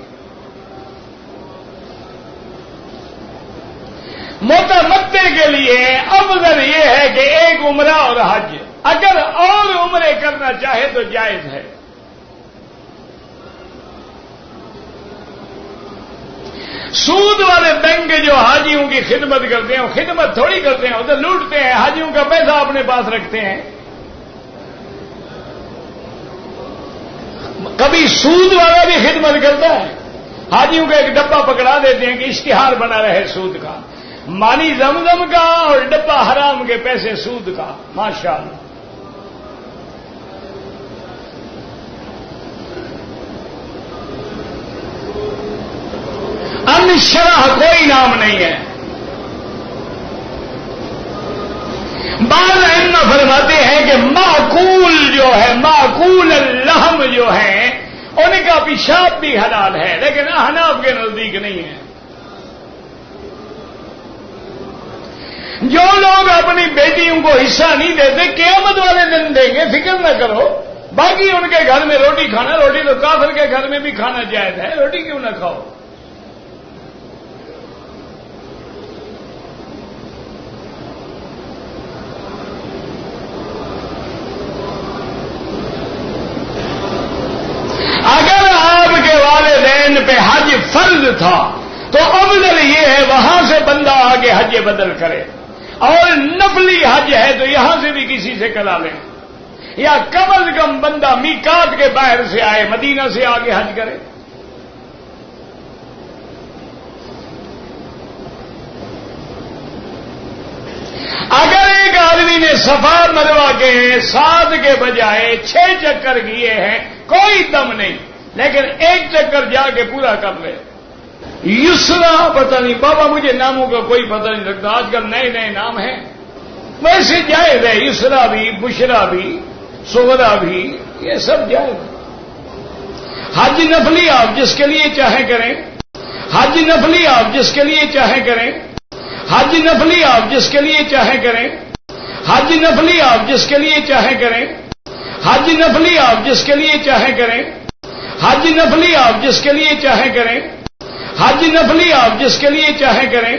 متمتع کے لیے افضل یہ ہے کہ ایک عمرہ اور حج، اگر اور عمرے کرنا چاہے تو جائز ہے. سود والے بینک جو حاجیوں کی خدمت کرتے ہیں، وہ خدمت تھوڑی کرتے ہیں، ادھر لوٹتے ہیں، حاجیوں کا پیسہ اپنے پاس رکھتے ہیں. کبھی سود والا بھی خدمت کرتا ہے، حاجیوں کا ایک ڈبہ پکڑا دیتے ہیں کہ اشتہار بنا رہے سود کا، مانی زمزم کا اور ڈبہ حرام کے پیسے سود کا. ماشاءاللہ. ان شرح کوئی نام نہیں ہے. بعض ائمہ فرماتے ہیں کہ معقول جو ہے، معقول اللحم جو ہے، ان کا پیشاب بھی حلال ہے، لیکن احناف کے نزدیک نہیں ہے. جو لوگ اپنی بیٹیوں کو حصہ نہیں دیتے قیامت والے دن دیں گے، فکر نہ کرو. باقی ان کے گھر میں روٹی کھانا، روٹی تو کافر کے گھر میں بھی کھانا جائز ہے، روٹی کیوں نہ کھاؤ. اگر آپ کے والدین پہ حج فرض تھا تو افضل یہ ہے وہاں سے بندہ آگے حج بدل کرے، اور نفلی حج ہے تو یہاں سے بھی کسی سے کرا لیں، یا کم از کم بندہ میقات کے باہر سے آئے، مدینہ سے آگے حج کرے. اگر ایک آدمی نے صفا مروا کے 7 کے بجائے 6 چکر کیے ہیں، کوئی دم نہیں، لیکن ایک چکر جا کے پورا کر لے. یسرا پتہ نہیں بابا، مجھے ناموں کا کوئی پتہ نہیں لگتا، آج کل نئے نئے نام ہیں. ویسے جائز ہے، یسرا بھی، بشرا بھی، صغرا بھی، یہ سب جائز ہے. حج نفلی آپ جس کے لیے چاہیں کریں، حج نفلی آپ جس کے لیے چاہیں کریں، حج نفلی آپ جس کے لیے چاہیں کریں، حج نفلی آپ جس کے لیے چاہیں کریں، حج نفلی آپ جس کے لیے چاہیں کریں، حج نفلی آپ جس کے لیے چاہیں کریں، حج نفلی آپ جس کے لیے چاہیں کریں.